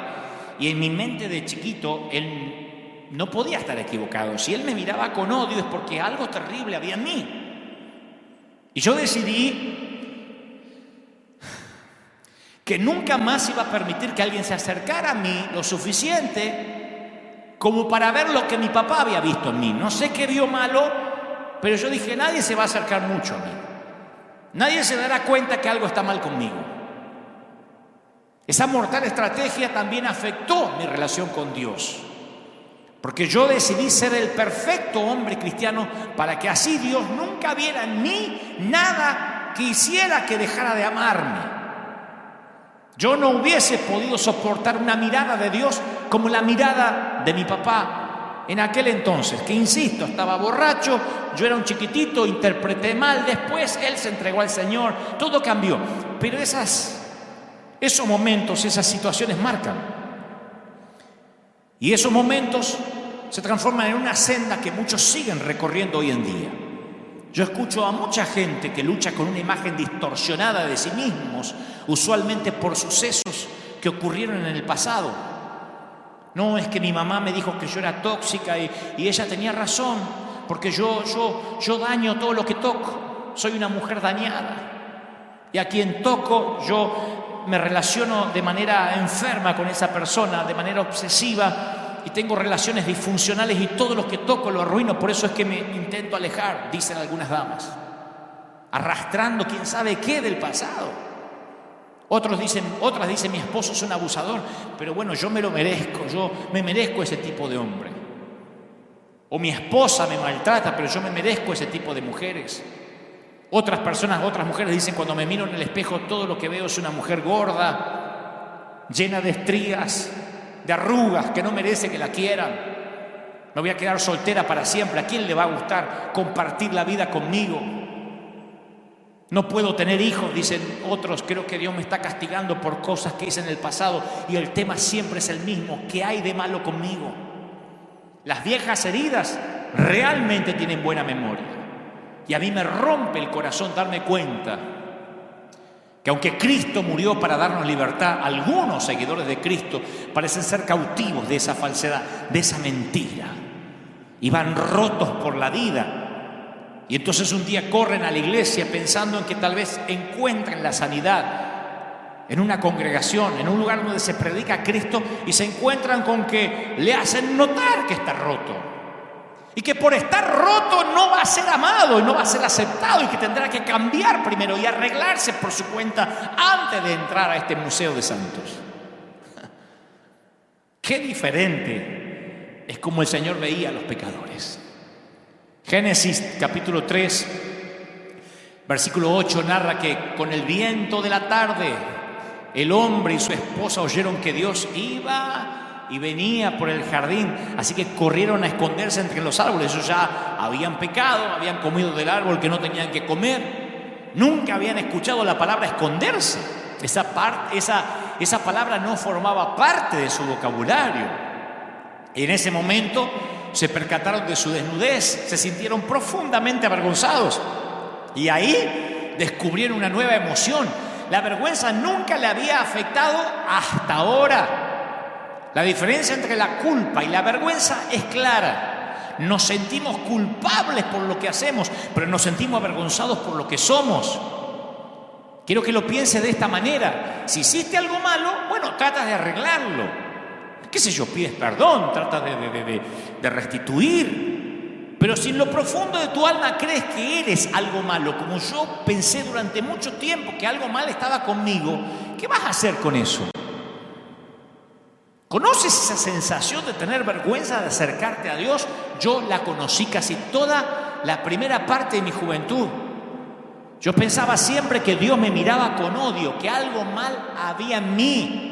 y en mi mente de chiquito él no podía estar equivocado. Si él me miraba con odio es porque algo terrible había en mí. Y yo decidí que nunca más iba a permitir que alguien se acercara a mí lo suficiente como para ver lo que mi papá había visto en mí. No sé qué vio malo, pero yo dije: nadie se va a acercar mucho a mí. Nadie se dará cuenta que algo está mal conmigo. Esa mortal estrategia también afectó mi relación con Dios, porque yo decidí ser el perfecto hombre cristiano para que así Dios nunca viera en mí nada que hiciera que dejara de amarme. Yo no hubiese podido soportar una mirada de Dios como la mirada de mi papá en aquel entonces, que, insisto, estaba borracho, yo era un chiquitito, interpreté mal, después él se entregó al Señor, todo cambió. Pero esos momentos, esas situaciones marcan. Y esos momentos se transforman en una senda que muchos siguen recorriendo hoy en día. Yo escucho a mucha gente que lucha con una imagen distorsionada de sí mismos, usualmente por sucesos que ocurrieron en el pasado. No, es que mi mamá me dijo que yo era tóxica y ella tenía razón, porque yo daño todo lo que toco. Soy una mujer dañada. Y a quien toco yo me relaciono de manera enferma con esa persona, de manera obsesiva, y tengo relaciones disfuncionales y todo lo que toco lo arruino. Por eso es que me intento alejar, dicen algunas damas, arrastrando quién sabe qué del pasado. Otras dicen, mi esposo es un abusador, pero bueno, yo me lo merezco, yo me merezco ese tipo de hombre. O mi esposa me maltrata, pero yo me merezco ese tipo de mujeres. Otras mujeres dicen, cuando me miro en el espejo, todo lo que veo es una mujer gorda, llena de estrías, de arrugas, que no merece que la quieran. Me voy a quedar soltera para siempre. ¿A quién le va a gustar compartir la vida conmigo? No puedo tener hijos, dicen otros. Creo que Dios me está castigando por cosas que hice en el pasado. Y el tema siempre es el mismo. ¿Qué hay de malo conmigo? Las viejas heridas realmente tienen buena memoria. Y a mí me rompe el corazón darme cuenta que aunque Cristo murió para darnos libertad, algunos seguidores de Cristo parecen ser cautivos de esa falsedad, de esa mentira. Y van rotos por la vida. Y entonces un día corren a la iglesia pensando en que tal vez encuentren la sanidad en una congregación, en un lugar donde se predica a Cristo, y se encuentran con que le hacen notar que está roto. Y que por estar roto no va a ser amado y no va a ser aceptado, y que tendrá que cambiar primero y arreglarse por su cuenta antes de entrar a este museo de santos. Qué diferente es como el Señor veía a los pecadores. Génesis capítulo 3, versículo 8 narra que con el viento de la tarde el hombre y su esposa oyeron que Dios iba y venía por el jardín, así que corrieron a esconderse entre los árboles. Ellos ya habían pecado, habían comido del árbol que no tenían que comer. Nunca habían escuchado la palabra esconderse. Esa palabra no formaba parte de su vocabulario. Y en ese momento se percataron de su desnudez, se sintieron profundamente avergonzados. Y ahí descubrieron una nueva emoción. La vergüenza nunca le había afectado hasta ahora. La diferencia entre la culpa y la vergüenza es clara. Nos sentimos culpables por lo que hacemos, pero nos sentimos avergonzados por lo que somos. Quiero que lo pienses de esta manera. Si hiciste algo malo, bueno, tratas de arreglarlo. ¿Qué sé yo? Pides perdón, tratas de restituir. Pero si en lo profundo de tu alma crees que eres algo malo, como yo pensé durante mucho tiempo que algo mal estaba conmigo, ¿qué vas a hacer con eso? ¿Conoces esa sensación de tener vergüenza de acercarte a Dios? Yo la conocí casi toda la primera parte de mi juventud. Yo pensaba siempre que Dios me miraba con odio, que algo mal había en mí.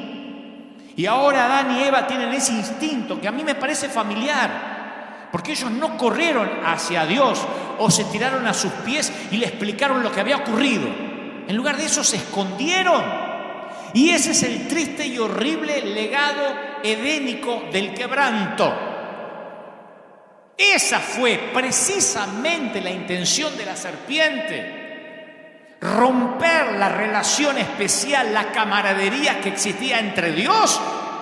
Y ahora Adán y Eva tienen ese instinto que a mí me parece familiar, porque ellos no corrieron hacia Dios o se tiraron a sus pies y le explicaron lo que había ocurrido. En lugar de eso se escondieron. Y ese es el triste y horrible legado edénico del quebranto. Esa fue precisamente la intención de la serpiente. Romper la relación especial, la camaradería que existía entre Dios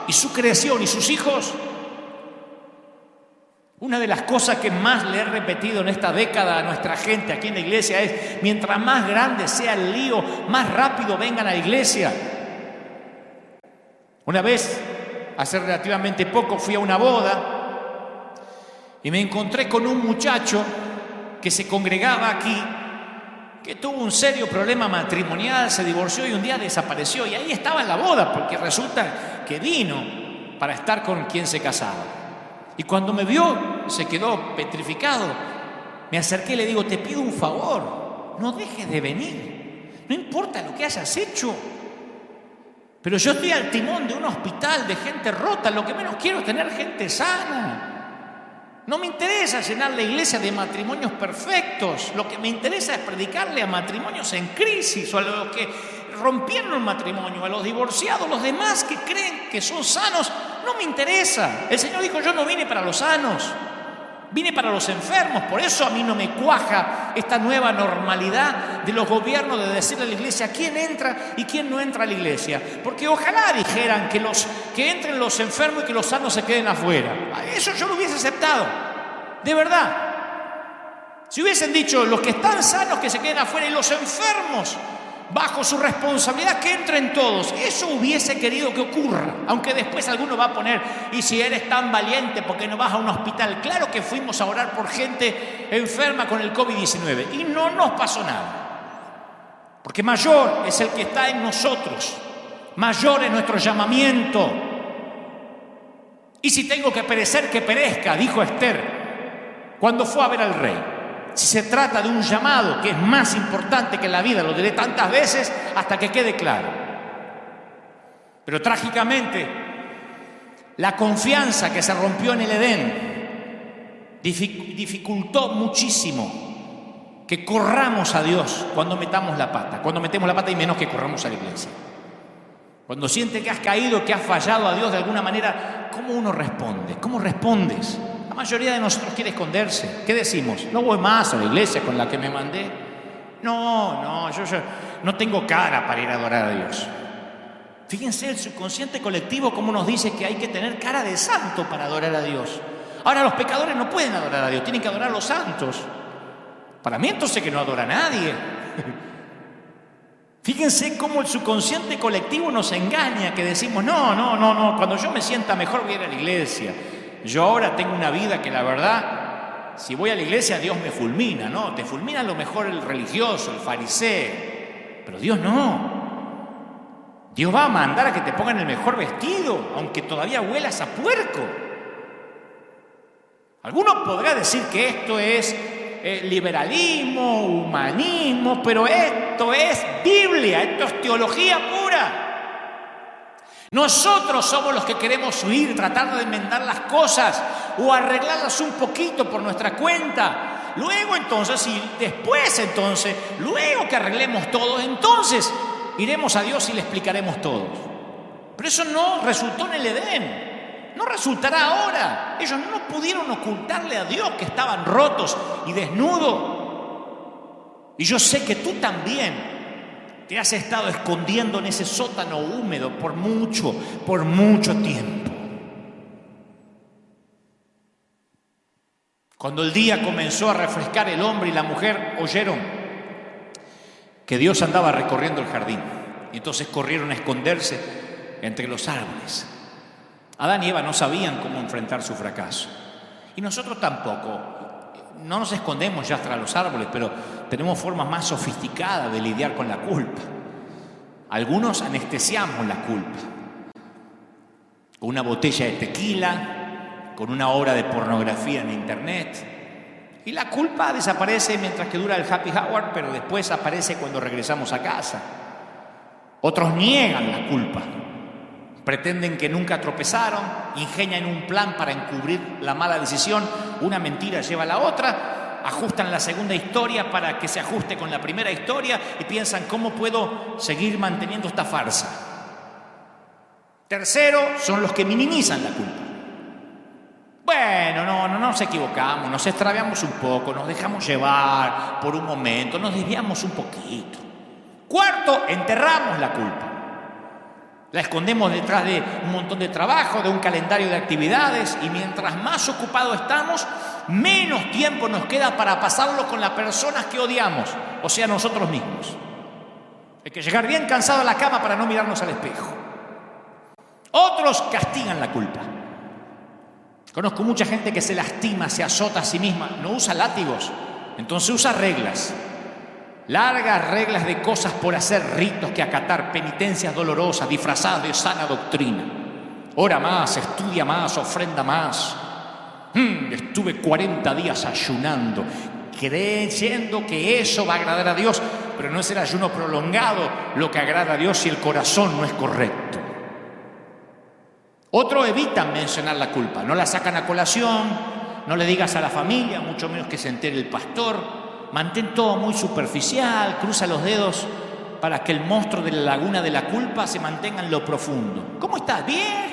y su creación y sus hijos. Una de las cosas que más le he repetido en esta década a nuestra gente aquí en la iglesia es: mientras más grande sea el lío, más rápido vengan a la iglesia. Una vez, hace relativamente poco, fui a una boda y me encontré con un muchacho que se congregaba aquí, que tuvo un serio problema matrimonial, se divorció y un día desapareció. Y ahí estaba en la boda, porque resulta que vino para estar con quien se casaba. Y cuando me vio, se quedó petrificado. Me acerqué y le digo: te pido un favor, no dejes de venir. No importa lo que hayas hecho, pero yo estoy al timón de un hospital de gente rota. Lo que menos quiero es tener gente sana. No me interesa llenar la iglesia de matrimonios perfectos. Lo que me interesa es predicarle a matrimonios en crisis, o a los que rompieron un matrimonio, a los divorciados, los demás que creen que son sanos. No me interesa. El Señor dijo: yo no vine para los sanos, Vine para los enfermos, por eso a mí no me cuaja esta nueva normalidad de los gobiernos de decirle a la iglesia quién entra y quién no entra a la iglesia. Porque ojalá dijeran que entren los enfermos y que los sanos se queden afuera. Eso yo lo hubiese aceptado, de verdad. Si hubiesen dicho los que están sanos que se queden afuera y los enfermos bajo su responsabilidad que entren todos, eso hubiese querido que ocurra, aunque después alguno va a poner, y si eres tan valiente, ¿por qué no vas a un hospital? Claro que fuimos a orar por gente enferma con el COVID-19 y no nos pasó nada, porque mayor es el que está en nosotros, mayor es nuestro llamamiento. Y si tengo que perecer, que perezca, dijo Esther cuando fue a ver al rey. Si se trata de un llamado que es más importante que la vida, lo diré tantas veces hasta que quede claro. Pero trágicamente, la confianza que se rompió en el Edén dificultó muchísimo que corramos a Dios cuando metamos la pata. Cuando metemos la pata y menos que corramos a la iglesia. Cuando sientes que has caído, que has fallado a Dios de alguna manera, ¿cómo uno responde? ¿Cómo respondes? La mayoría de nosotros quiere esconderse. ¿Qué decimos? No voy más a la iglesia con la que me mandé. No, yo no tengo cara para ir a adorar a Dios. Fíjense el subconsciente colectivo cómo nos dice que hay que tener cara de santo para adorar a Dios. Ahora los pecadores no pueden adorar a Dios, tienen que adorar a los santos. Para mí entonces que no adora a nadie. Fíjense cómo el subconsciente colectivo nos engaña, que decimos, no, cuando yo me sienta mejor voy a ir a la iglesia. Yo ahora tengo una vida que la verdad, si voy a la iglesia Dios me fulmina, ¿no? Te fulmina a lo mejor el religioso, el fariseo, pero Dios no. Dios va a mandar a que te pongan el mejor vestido, aunque todavía huelas a puerco. Alguno podrá decir que esto es liberalismo, humanismo, pero esto es Biblia, esto es teología pura. Nosotros somos los que queremos huir, tratar de enmendar las cosas o arreglarlas un poquito por nuestra cuenta. Luego entonces, luego que arreglemos todo, entonces iremos a Dios y le explicaremos todo. Pero eso no resultó en el Edén, no resultará ahora. Ellos no pudieron ocultarle a Dios que estaban rotos y desnudos. Y yo sé que tú también te has estado escondiendo en ese sótano húmedo por mucho tiempo. Cuando el día comenzó a refrescar, el hombre y la mujer oyeron que Dios andaba recorriendo el jardín. Y entonces corrieron a esconderse entre los árboles. Adán y Eva no sabían cómo enfrentar su fracaso. Y nosotros tampoco. No nos escondemos ya tras los árboles, pero tenemos formas más sofisticadas de lidiar con la culpa. Algunos anestesiamos la culpa. Con una botella de tequila, con una hora de pornografía en internet. Y la culpa desaparece mientras que dura el happy hour, pero después aparece cuando regresamos a casa. Otros niegan la culpa. Pretenden que nunca tropezaron, ingenian un plan para encubrir la mala decisión, una mentira lleva a la otra, ajustan la segunda historia para que se ajuste con la primera historia y piensan cómo puedo seguir manteniendo esta farsa. Tercero, son los que minimizan la culpa. Bueno, no nos equivocamos, nos extraviamos un poco, nos dejamos llevar por un momento, nos desviamos un poquito. Cuarto, enterramos la culpa. La escondemos detrás de un montón de trabajo, de un calendario de actividades, y mientras más ocupados estamos, menos tiempo nos queda para pasarlo con las personas que odiamos, o sea, nosotros mismos. Hay que llegar bien cansado a la cama para no mirarnos al espejo. Otros castigan la culpa. Conozco mucha gente que se lastima, se azota a sí misma, no usa látigos, entonces usa reglas. Largas reglas de cosas por hacer, ritos que acatar, penitencias dolorosas, disfrazadas de sana doctrina. Ora más, estudia más, ofrenda más. Estuve 40 días ayunando, creyendo que eso va a agradar a Dios, pero no es el ayuno prolongado lo que agrada a Dios si el corazón no es correcto. Otros evitan mencionar la culpa, no la sacan a colación, no le digas a la familia, mucho menos que se entere el pastor. Mantén todo muy superficial, cruza los dedos para que el monstruo de la laguna de la culpa se mantenga en lo profundo. ¿Cómo estás? ¿Bien?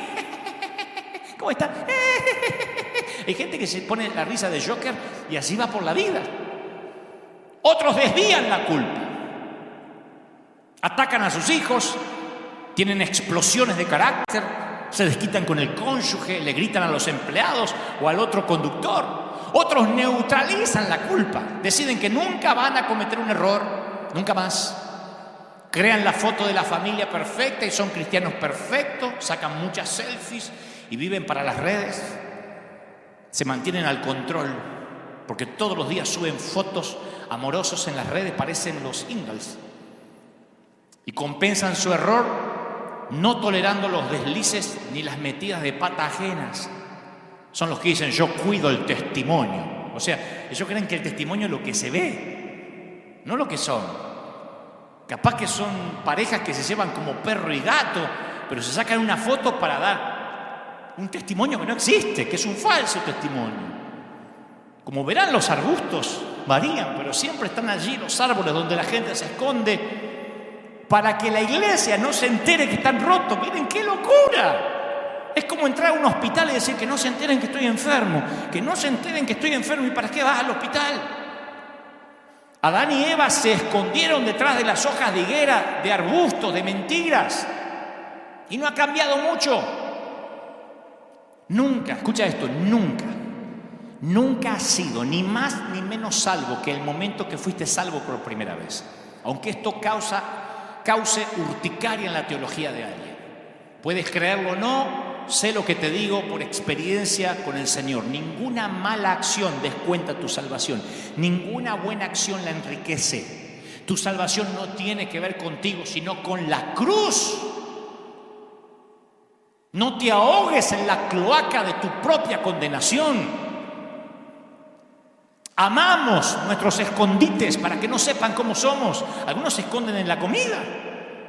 ¿Cómo estás? Hay gente que se pone la risa de Joker y así va por la vida. Otros desvían la culpa. Atacan a sus hijos, tienen explosiones de carácter, se desquitan con el cónyuge, le gritan a los empleados o al otro conductor. Otros neutralizan la culpa, deciden que nunca van a cometer un error, nunca más. Crean la foto de la familia perfecta y son cristianos perfectos, sacan muchas selfies y viven para las redes. Se mantienen al control porque todos los días suben fotos amorosos en las redes, parecen los Ingalls. Y compensan su error no tolerando los deslices ni las metidas de pata ajenas. Son los que dicen, yo cuido el testimonio. O sea, ellos creen que el testimonio es lo que se ve, no lo que son. Capaz que son parejas que se llevan como perro y gato, pero se sacan una foto para dar un testimonio que no existe, que es un falso testimonio. Como verán, los arbustos varían, pero siempre están allí los árboles donde la gente se esconde para que la iglesia no se entere que están rotos. Miren qué locura. Es como entrar a un hospital y decir que no se enteren que estoy enfermo, que no se enteren que estoy enfermo. ¿Y para qué vas al hospital? Adán y Eva se escondieron detrás de las hojas de higuera, de arbustos, de mentiras. Y no ha cambiado mucho. Nunca, escucha esto, nunca has sido ni más ni menos salvo que el momento que fuiste salvo por primera vez. Aunque esto cause urticaria en la teología de alguien. Puedes creerlo o no, sé lo que te digo por experiencia con el Señor. Ninguna mala acción descuenta tu salvación. Ninguna buena acción la enriquece. Tu salvación no tiene que ver contigo, sino con la cruz. No te ahogues en la cloaca de tu propia condenación. Amamos nuestros escondites para que no sepan cómo somos. Algunos se esconden en la comida,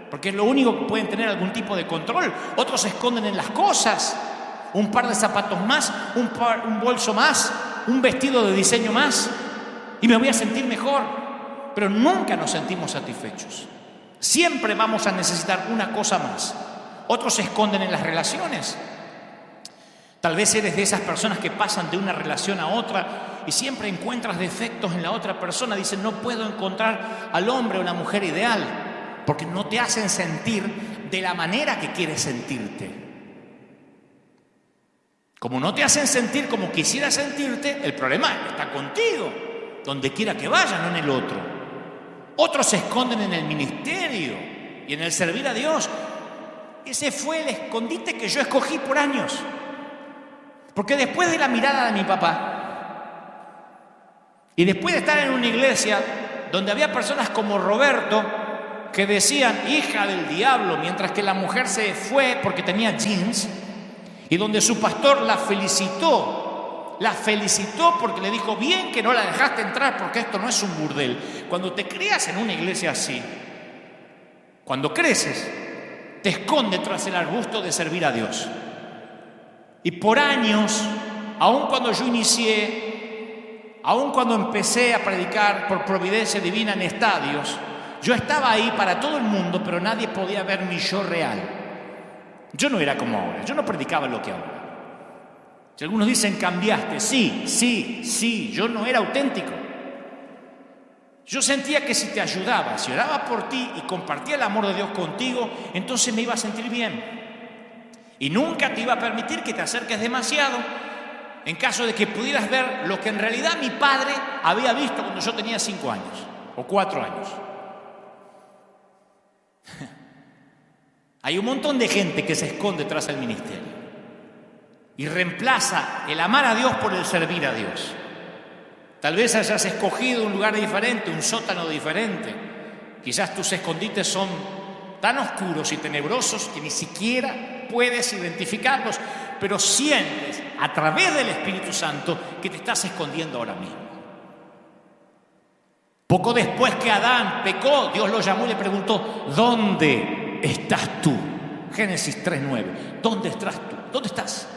porque es lo único que pueden tener algún tipo de control. Otros se esconden en las cosas. Un par de zapatos más, un bolso más, un vestido de diseño más, y me voy a sentir mejor. Pero nunca nos sentimos satisfechos. Siempre vamos a necesitar una cosa más. Otros se esconden en las relaciones. Tal vez eres de esas personas que pasan de una relación a otra y siempre encuentras defectos en la otra persona. Dicen, no puedo encontrar al hombre o la mujer ideal, porque no te hacen sentir de la manera que quieres sentirte. Como no te hacen sentir como quisieras sentirte, el problema está contigo, donde quiera que vaya, no en el otro. Otros se esconden en el ministerio y en el servir a Dios. Ese fue el escondite que yo escogí por años. Porque después de la mirada de mi papá y después de estar en una iglesia donde había personas como Roberto que decían hija del diablo, mientras que la mujer se fue porque tenía jeans, y donde su pastor la felicitó porque le dijo, bien que no la dejaste entrar porque esto no es un burdel. Cuando te crías en una iglesia así, cuando creces, te esconde tras el arbusto de servir a Dios. Y por años, aun cuando yo inicié, aun cuando empecé a predicar por providencia divina en estadios, yo estaba ahí para todo el mundo, pero nadie podía ver mi yo real. Yo no era como ahora, yo no predicaba lo que ahora. Si algunos dicen cambiaste, sí, yo no era auténtico. Yo sentía que si te ayudaba, si oraba por ti y compartía el amor de Dios contigo, entonces me iba a sentir bien. Y nunca te iba a permitir que te acerques demasiado en caso de que pudieras ver lo que en realidad mi padre había visto cuando yo tenía 5 años o 4 años. Hay un montón de gente que se esconde tras el ministerio y reemplaza el amar a Dios por el servir a Dios. Tal vez hayas escogido un lugar diferente, un sótano diferente. Quizás tus escondites son tan oscuros y tenebrosos que ni siquiera puedes identificarlos, pero sientes a través del Espíritu Santo que te estás escondiendo ahora mismo. Poco después que Adán pecó, Dios lo llamó y le preguntó, ¿dónde estás tú? Génesis 3:9. ¿Dónde estás tú? ¿Dónde estás?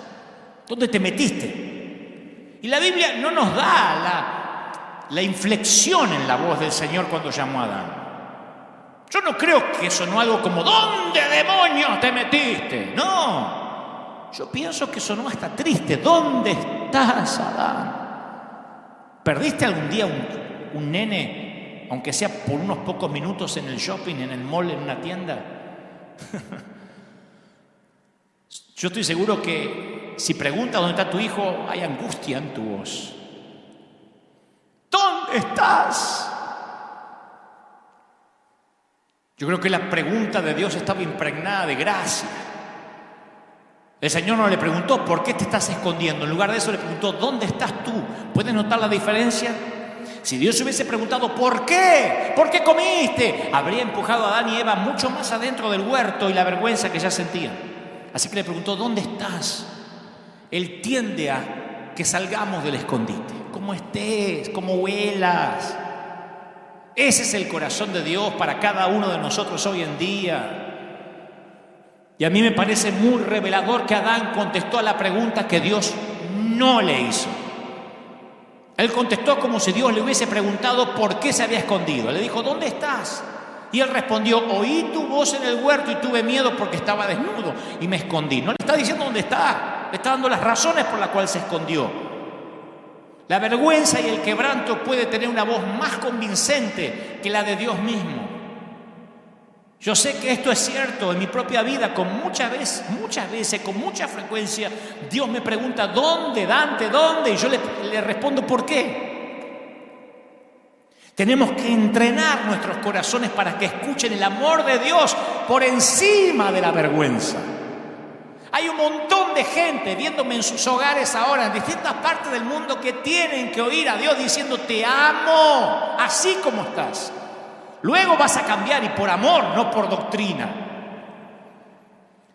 ¿Dónde te metiste? Y la Biblia no nos da la inflexión en la voz del Señor cuando llamó a Adán. Yo no creo que sonó algo como ¿dónde demonios te metiste? No. Yo pienso que sonó hasta triste. ¿Dónde estás, Adán? ¿Perdiste algún día un nene, aunque sea por unos pocos minutos en el shopping, en el mall, en una tienda? Yo estoy seguro que si preguntas dónde está tu hijo, hay angustia en tu voz. ¿Dónde estás? Yo creo que la pregunta de Dios estaba impregnada de gracia. El Señor no le preguntó ¿por qué te estás escondiendo? En lugar de eso le preguntó ¿dónde estás tú? ¿Puedes notar la diferencia? Si Dios hubiese preguntado ¿por qué? ¿Por qué comiste? Habría empujado a Adán y Eva mucho más adentro del huerto y la vergüenza que ya sentían. Así que le preguntó ¿dónde estás? Él tiende a que salgamos del escondite. ¿Cómo estés? ¿Cómo huelas? Ese es el corazón de Dios para cada uno de nosotros hoy en día. Y a mí me parece muy revelador que Adán contestó a la pregunta que Dios no le hizo. Él contestó como si Dios le hubiese preguntado por qué se había escondido. Le dijo, ¿dónde estás? Y él respondió, oí tu voz en el huerto y tuve miedo porque estaba desnudo y me escondí. No le está diciendo dónde está, le está dando las razones por las cuales se escondió. La vergüenza y el quebranto puede tener una voz más convincente que la de Dios mismo. Yo sé que esto es cierto en mi propia vida, muchas veces, con mucha frecuencia, Dios me pregunta, ¿dónde, Dante? ¿Dónde? Y yo le respondo, ¿por qué? Tenemos que entrenar nuestros corazones para que escuchen el amor de Dios por encima de la vergüenza. Hay un montón de gente viéndome en sus hogares ahora, en distintas partes del mundo, que tienen que oír a Dios diciendo, te amo, así como estás. Luego vas a cambiar y por amor, no por doctrina.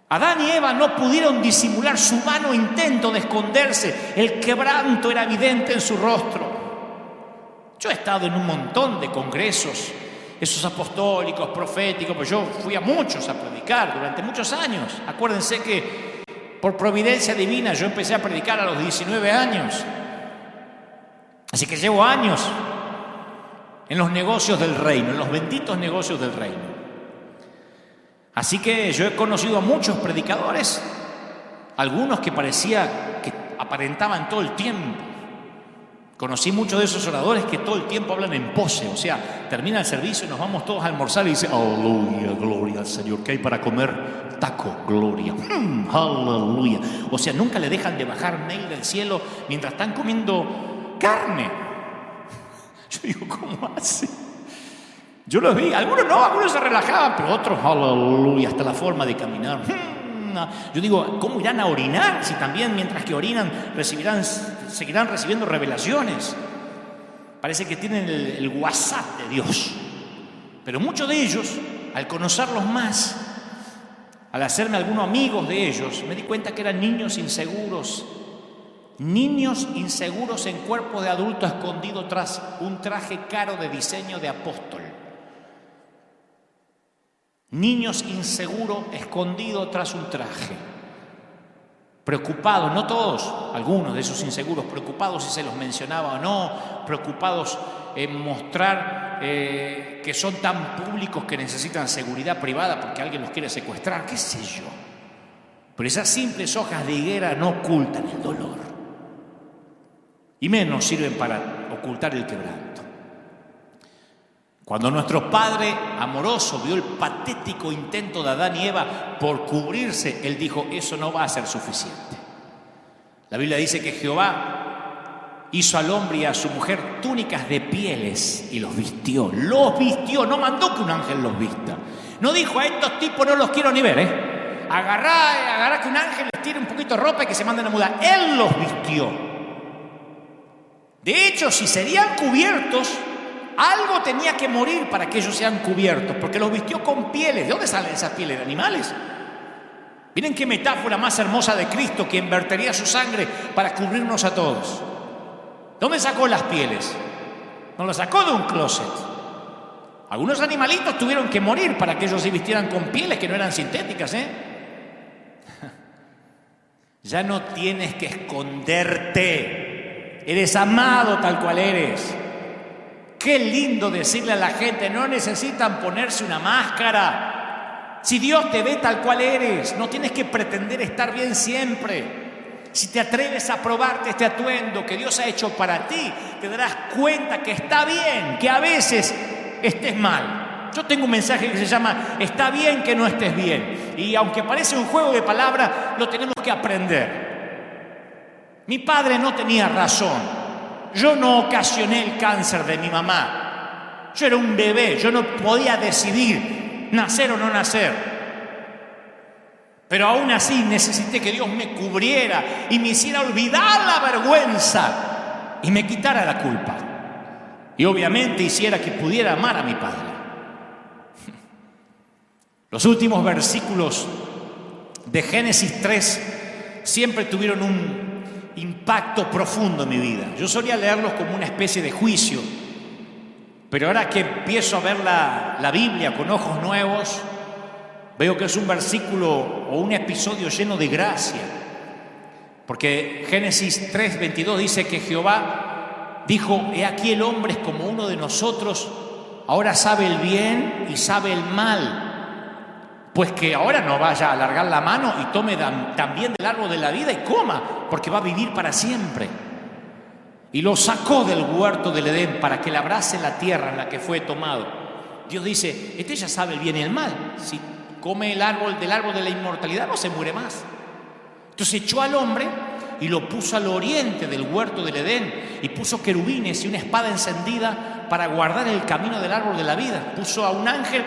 Adán y Eva no pudieron disimular su vano intento de esconderse. El quebranto era evidente en su rostro. Yo he estado en un montón de congresos, esos apostólicos, proféticos, pues yo fui a muchos a predicar durante muchos años. Acuérdense que por providencia divina yo empecé a predicar a los 19 años. Así que llevo años en los negocios del reino, en los benditos negocios del reino. Así que yo he conocido a muchos predicadores, algunos que parecía que aparentaban todo el tiempo. Conocí muchos de esos oradores que todo el tiempo hablan en pose, o sea, termina el servicio y nos vamos todos a almorzar y dicen, aleluya, gloria al Señor, ¿qué hay para comer? Taco, gloria, aleluya. O sea, nunca le dejan de bajar mail del cielo mientras están comiendo carne. Yo digo, ¿cómo hace? Yo los vi, algunos no, algunos se relajaban, pero otros, aleluya, hasta la forma de caminar. Yo digo, ¿cómo irán a orinar si también mientras que orinan seguirán recibiendo revelaciones? Parece que tienen el WhatsApp de Dios. Pero muchos de ellos, al conocerlos más, al hacerme algunos amigos de ellos, me di cuenta que eran niños inseguros en cuerpo de adulto escondido tras un traje caro de diseño de apóstol. Niños inseguros escondidos tras un traje. Preocupados, no todos, algunos de esos inseguros, preocupados si se los mencionaba o no, preocupados en mostrar que son tan públicos que necesitan seguridad privada porque alguien los quiere secuestrar, qué sé yo. Pero esas simples hojas de higuera no ocultan el dolor. Y menos sirven para ocultar el quebranto. Cuando nuestro Padre amoroso vio el patético intento de Adán y Eva por cubrirse, Él dijo, eso no va a ser suficiente. La Biblia dice que Jehová hizo al hombre y a su mujer túnicas de pieles y los vistió, no mandó que un ángel los vista. No dijo, a estos tipos no los quiero ni ver, agarrá que un ángel les tire un poquito de ropa y que se manden a mudar. Él los vistió. De hecho, si serían cubiertos, algo tenía que morir para que ellos sean cubiertos, porque los vistió con pieles. ¿De dónde salen esas pieles? ¿De animales? Miren qué metáfora más hermosa de Cristo, quien vertería su sangre para cubrirnos a todos. ¿Dónde sacó las pieles? No las sacó de un closet. Algunos animalitos tuvieron que morir para que ellos se vistieran con pieles que no eran sintéticas, Ya no tienes que esconderte. Eres amado tal cual eres. Qué lindo decirle a la gente, no necesitan ponerse una máscara. Si Dios te ve tal cual eres, no tienes que pretender estar bien siempre. Si te atreves a probarte este atuendo que Dios ha hecho para ti, te darás cuenta que está bien, que a veces estés mal. Yo tengo un mensaje que se llama "Está bien que no estés bien". Y aunque parece un juego de palabras, lo tenemos que aprender. Mi padre no tenía razón. Yo no ocasioné el cáncer de mi mamá. Yo era un bebé, yo no podía decidir nacer o no nacer. Pero aún así necesité que Dios me cubriera y me hiciera olvidar la vergüenza y me quitara la culpa. Y obviamente hiciera que pudiera amar a mi padre. Los últimos versículos de Génesis 3 siempre tuvieron un impacto profundo en mi vida. Yo solía leerlos como una especie de juicio, pero ahora que empiezo a ver la Biblia con ojos nuevos, veo que es un versículo o un episodio lleno de gracia. Porque Génesis 3:22 dice que Jehová dijo: he aquí el hombre es como uno de nosotros, ahora sabe el bien y sabe el mal. Pues que ahora no vaya a alargar la mano y tome también del árbol de la vida y coma, porque va a vivir para siempre. Y lo sacó del huerto del Edén para que labrase la tierra en la que fue tomado. Dios dice: este ya sabe el bien y el mal. Si come del árbol de la inmortalidad, no se muere más. Entonces echó al hombre y lo puso al oriente del huerto del Edén y puso querubines y una espada encendida para guardar el camino del árbol de la vida. Puso a un ángel,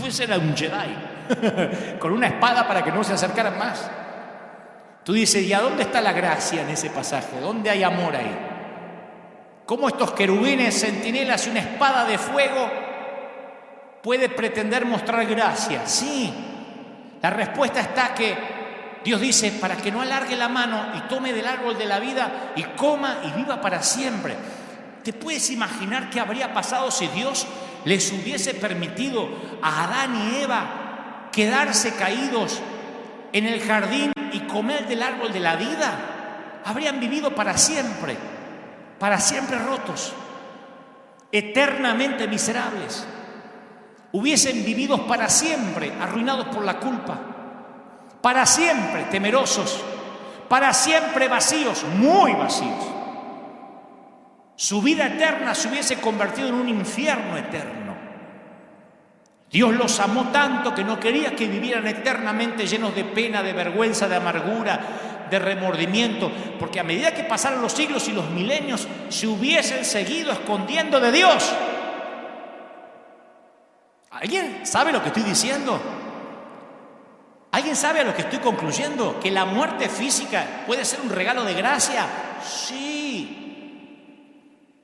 ese era un Jedi, con una espada para que no se acercaran más. Tú dices: ¿y a dónde está la gracia en ese pasaje? ¿Dónde hay amor ahí? ¿Cómo estos querubines, centinelas y una espada de fuego puede pretender mostrar gracia? Sí, la respuesta está que Dios dice: para que no alargue la mano y tome del árbol de la vida y coma y viva para siempre. ¿Te puedes imaginar qué habría pasado si Dios les hubiese permitido a Adán y Eva quedarse caídos en el jardín y comer del árbol de la vida? Habrían vivido para siempre rotos, eternamente miserables. Hubiesen vivido para siempre arruinados por la culpa, para siempre temerosos, para siempre vacíos, muy vacíos. Su vida eterna se hubiese convertido en un infierno eterno. Dios los amó tanto que no quería que vivieran eternamente llenos de pena, de vergüenza, de amargura, de remordimiento, porque a medida que pasaron los siglos y los milenios, se hubiesen seguido escondiendo de Dios. ¿Alguien sabe lo que estoy diciendo? ¿Alguien sabe a lo que estoy concluyendo? ¿Que la muerte física puede ser un regalo de gracia? Sí.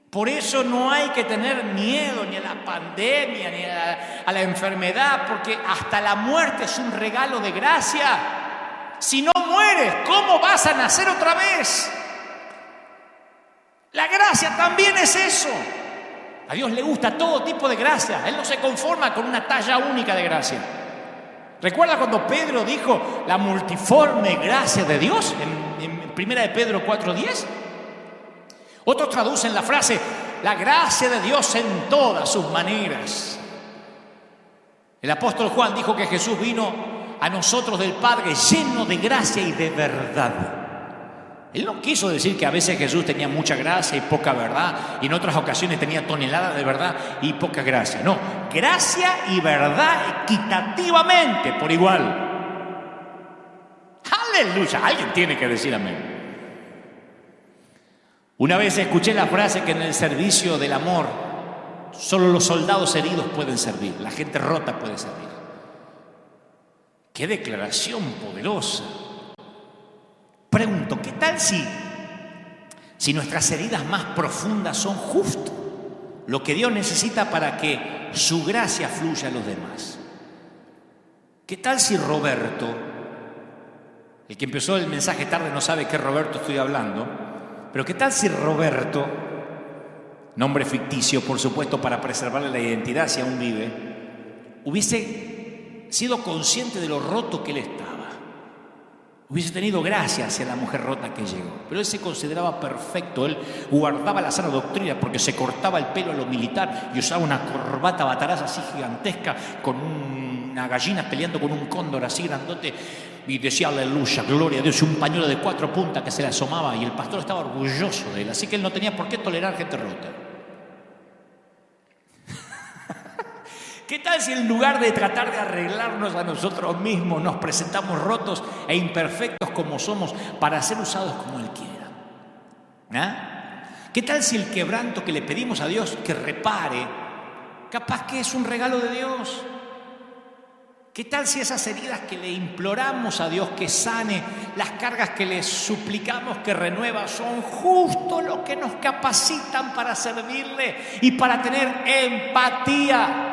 Por eso no hay que tener miedo ni a la pandemia, ni a la enfermedad, porque hasta la muerte es un regalo de gracia. Si no mueres, ¿cómo vas a nacer otra vez? La gracia también es eso. A Dios le gusta todo tipo de gracia. Él no se conforma con una talla única de gracia. ¿Recuerda cuando Pedro dijo la multiforme gracia de Dios en 1 de Pedro 4:10? Otros traducen la frase la gracia de Dios en todas sus maneras. El apóstol Juan dijo que Jesús vino a nosotros del Padre lleno de gracia y de verdad. Él no quiso decir que a veces Jesús tenía mucha gracia y poca verdad, y en otras ocasiones tenía toneladas de verdad y poca gracia. No, gracia y verdad equitativamente, por igual. ¡Aleluya! Alguien tiene que decir amén. Una vez escuché la frase que en el servicio del amor solo los soldados heridos pueden servir, la gente rota puede servir. ¡Qué declaración poderosa! Pregunto, ¿qué tal si nuestras heridas más profundas son justo lo que Dios necesita para que su gracia fluya a los demás? ¿Qué tal si Roberto, el que empezó el mensaje tarde no sabe qué Roberto estoy hablando, pero qué tal si Roberto, nombre ficticio por supuesto para preservarle la identidad si aún vive, hubiese sido consciente de lo roto que él estaba? Hubiese tenido gracia hacia la mujer rota que llegó. Pero él se consideraba perfecto. Él guardaba la sana doctrina porque se cortaba el pelo a lo militar y usaba una corbata bataraza así gigantesca con una gallina peleando con un cóndor así grandote. Y decía aleluya, gloria a Dios, y un pañuelo de 4 puntas que se le asomaba. Y el pastor estaba orgulloso de él. Así que él no tenía por qué tolerar gente rota. ¿Qué tal si en lugar de tratar de arreglarnos a nosotros mismos, nos presentamos rotos e imperfectos como somos para ser usados como Él quiera? ¿Ah? ¿Qué tal si el quebranto que le pedimos a Dios que repare, capaz que es un regalo de Dios? ¿Qué tal si esas heridas que le imploramos a Dios que sane, las cargas que le suplicamos que renueva, son justo lo que nos capacitan para servirle y para tener empatía?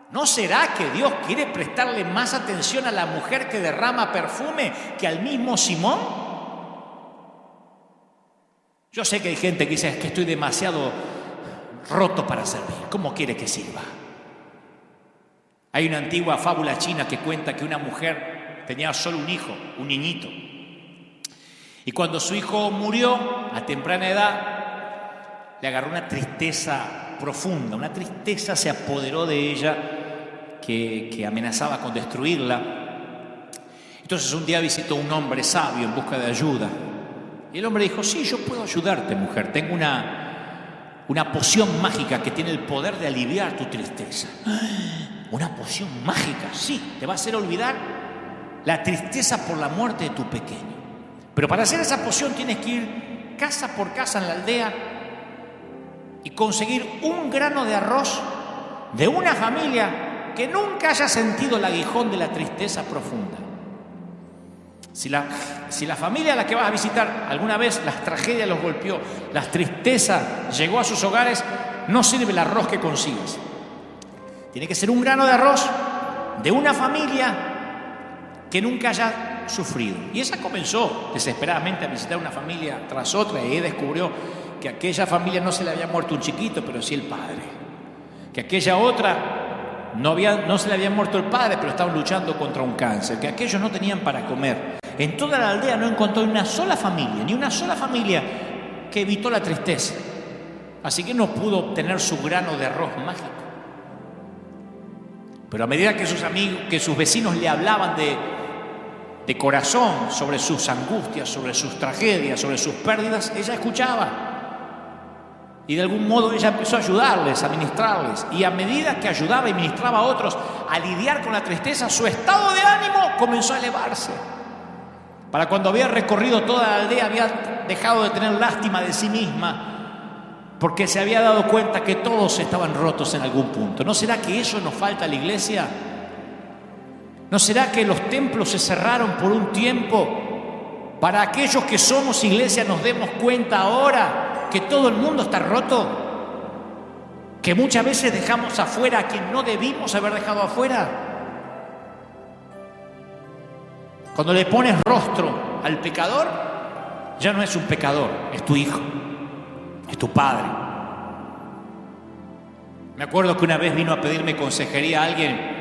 ¿No será que Dios quiere prestarle más atención a la mujer que derrama perfume que al mismo Simón? Yo sé que hay gente que dice que estoy demasiado roto para servir. ¿Cómo quiere que sirva? Hay una antigua fábula china que cuenta que una mujer tenía solo un hijo, un niñito. Y cuando su hijo murió a temprana edad, le agarró una tristeza profunda, una tristeza se apoderó de ella que amenazaba con destruirla. Entonces un día visitó a un hombre sabio en busca de ayuda. Y el hombre dijo, sí, yo puedo ayudarte, mujer. Tengo una poción mágica que tiene el poder de aliviar tu tristeza. ¿Una poción mágica? Sí, te va a hacer olvidar la tristeza por la muerte de tu pequeño. Pero para hacer esa poción tienes que ir casa por casa en la aldea y conseguir un grano de arroz de una familia que nunca haya sentido el aguijón de la tristeza profunda. Si la familia a la que vas a visitar alguna vez las tragedias los golpeó, la tristeza llegó a sus hogares, no sirve el arroz que consigues. Tiene que ser un grano de arroz de una familia que nunca haya sufrido. Y esa comenzó desesperadamente a visitar una familia tras otra y descubrió que a aquella familia no se le había muerto un chiquito, pero sí el padre. Que aquella otra no se le había muerto el padre, pero estaban luchando contra un cáncer. Que aquellos no tenían para comer. En toda la aldea no encontró ni una sola familia que evitó la tristeza. Así que no pudo obtener su grano de arroz mágico. Pero a medida que sus amigos, que sus vecinos le hablaban de corazón sobre sus angustias, sobre sus tragedias, sobre sus pérdidas, ella escuchaba. Y de algún modo ella empezó a ayudarles, a ministrarles. Y a medida que ayudaba y ministraba a otros a lidiar con la tristeza, su estado de ánimo comenzó a elevarse. Para cuando había recorrido toda la aldea, había dejado de tener lástima de sí misma, porque se había dado cuenta que todos estaban rotos en algún punto. ¿No será que eso nos falta a la iglesia? ¿No será que los templos se cerraron por un tiempo para aquellos que somos iglesia nos demos cuenta ahora que todo el mundo está roto? Que muchas veces dejamos afuera a quien no debimos haber dejado afuera. Cuando le pones rostro al pecador, ya no es un pecador, es tu hijo, es tu padre. Me acuerdo que una vez vino a pedirme consejería a alguien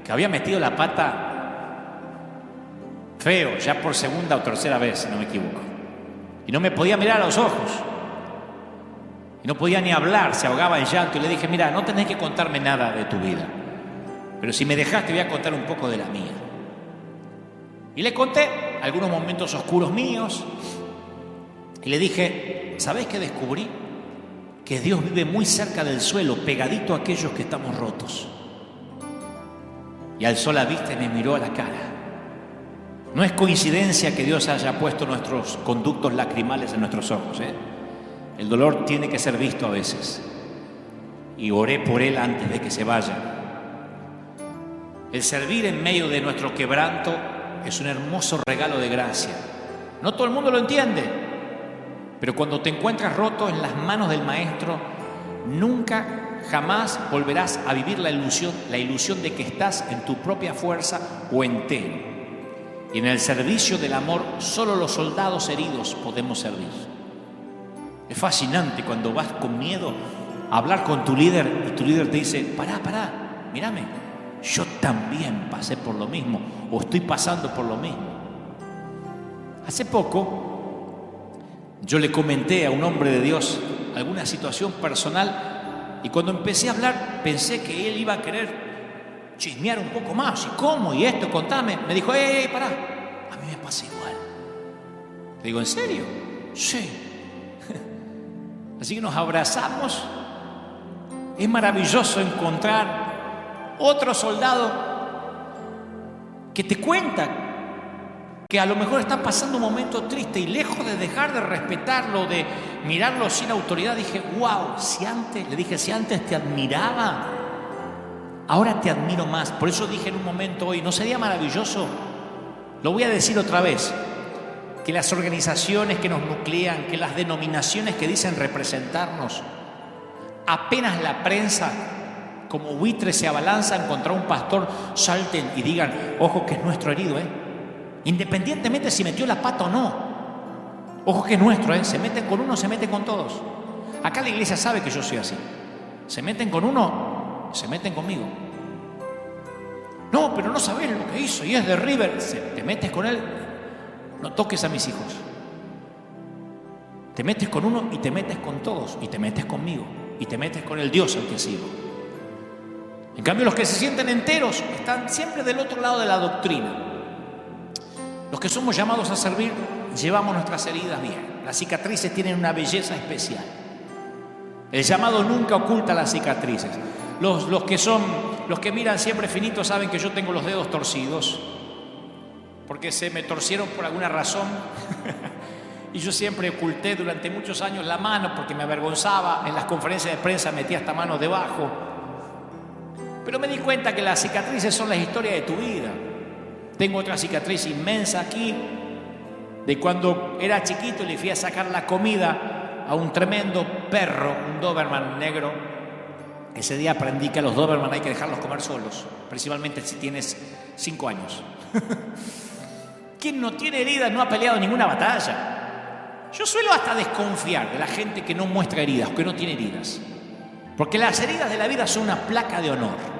que había metido la pata feo, ya por segunda o tercera vez, si no me equivoco. Y no me podía mirar a los ojos. Y no podía ni hablar, se ahogaba en llanto. Y le dije, mira, no tenés que contarme nada de tu vida. Pero si me dejás, te voy a contar un poco de la mía. Y le conté algunos momentos oscuros míos. Y le dije, ¿sabés qué descubrí? Que Dios vive muy cerca del suelo, pegadito a aquellos que estamos rotos. Y alzó la vista y me miró a la cara. No es coincidencia que Dios haya puesto nuestros conductos lacrimales en nuestros ojos, ¿eh? El dolor tiene que ser visto a veces. Y oré por él antes de que se vaya. El servir en medio de nuestro quebranto es un hermoso regalo de gracia. No todo el mundo lo entiende, pero cuando te encuentras roto en las manos del Maestro, nunca jamás volverás a vivir la ilusión de que estás en tu propia fuerza o entero. Y en el servicio del amor, solo los soldados heridos podemos servir. Es fascinante cuando vas con miedo a hablar con tu líder y tu líder te dice, pará, mírame, yo también pasé por lo mismo o estoy pasando por lo mismo. Hace poco yo le comenté a un hombre de Dios alguna situación personal y cuando empecé a hablar pensé que él iba a querer chismear un poco más. ¿Y cómo? ¿Y esto? Contame. Me dijo, pará, a mí me pasa igual. Le digo, ¿en serio? Sí. Así que nos abrazamos. Es maravilloso encontrar otro soldado que te cuenta que a lo mejor está pasando un momento triste y lejos de dejar de respetarlo, de mirarlo sin autoridad, dije, wow, si antes te admiraba, ahora te admiro más. Por eso dije en un momento hoy, ¿no sería maravilloso? Lo voy a decir otra vez, que las organizaciones que nos nuclean, que las denominaciones que dicen representarnos, apenas la prensa como buitres se abalanzan contra un pastor, salten y digan, ojo que es nuestro herido, independientemente si metió la pata o no. Ojo que es nuestro, se meten con uno, se meten con todos. Acá la iglesia sabe que yo soy así. Se meten con uno, se meten conmigo. No, pero no sabés lo que hizo y es de River. Te metes con él, no toques a mis hijos. Te metes con uno y te metes con todos. Y te metes conmigo. Y te metes con el Dios al que sigo. En cambio, los que se sienten enteros están siempre del otro lado de la doctrina. Los que somos llamados a servir, llevamos nuestras heridas bien. Las cicatrices tienen una belleza especial. El llamado nunca oculta las cicatrices. Los que miran siempre finito saben que yo tengo los dedos torcidos, porque se me torcieron por alguna razón. Y yo siempre oculté durante muchos años la mano porque me avergonzaba. En las conferencias de prensa metía esta mano debajo. Pero me di cuenta que las cicatrices son las historias de tu vida. Tengo otra cicatriz inmensa aquí, de cuando era chiquito y le fui a sacar la comida a un tremendo perro, un Doberman negro. Ese día aprendí que a los Doberman hay que dejarlos comer solos, principalmente si tienes 5 años. Quien no tiene heridas no ha peleado ninguna batalla. Yo suelo hasta desconfiar de la gente que no muestra heridas, que no tiene heridas. Porque las heridas de la vida son una placa de honor.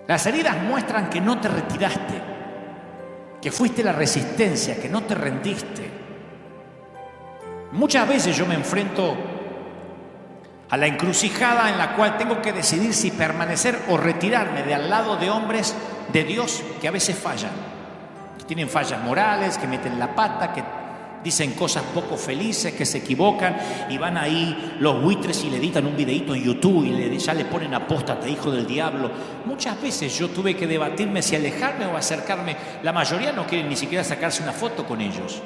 Las heridas muestran que no te retiraste, que fuiste la resistencia, que no te rendiste. Muchas veces yo me enfrento a la encrucijada en la cual tengo que decidir si permanecer o retirarme de al lado de hombres de Dios que a veces fallan, que tienen fallas morales, que meten la pata, que dicen cosas poco felices, que se equivocan y van ahí los buitres y le editan un videíto en YouTube y ya le ponen apóstata, hijo del diablo. Muchas veces yo tuve que debatirme si alejarme o acercarme. La mayoría no quieren ni siquiera sacarse una foto con ellos,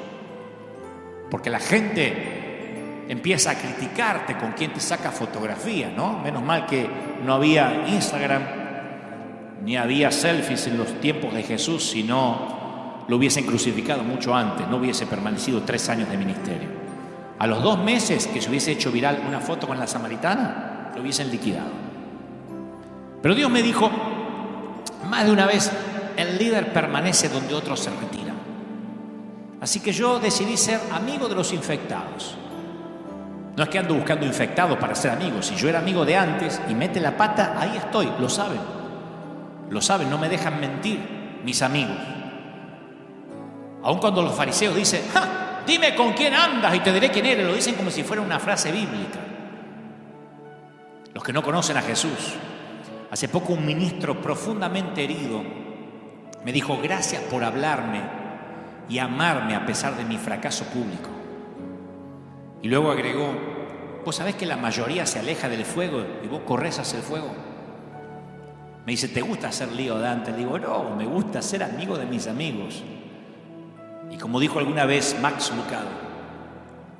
porque la gente empieza a criticarte con quien te saca fotografía, ¿no? Menos mal que no había Instagram ni había selfies en los tiempos de Jesús, sino lo hubiesen crucificado mucho antes, no hubiese permanecido 3 años de ministerio. A los 2 meses que se hubiese hecho viral una foto con la samaritana, lo hubiesen liquidado. Pero Dios me dijo más de una vez, el líder permanece donde otros se retiran. Así que yo decidí ser amigo de los infectados. No es que ando buscando infectados para ser amigos. Si yo era amigo de antes y mete la pata, ahí estoy, lo saben. Lo saben, no me dejan mentir mis amigos. Aun cuando los fariseos dicen, dime con quién andas y te diré quién eres, lo dicen como si fuera una frase bíblica. Los que no conocen a Jesús. Hace poco un ministro profundamente herido me dijo, gracias por hablarme y amarme a pesar de mi fracaso público. Y luego agregó, ¿vos sabés que la mayoría se aleja del fuego y vos corres hacia el fuego? Me dice, ¿te gusta hacer lío, Dante? Le digo, no, me gusta ser amigo de mis amigos. Y como dijo alguna vez Max Lucado,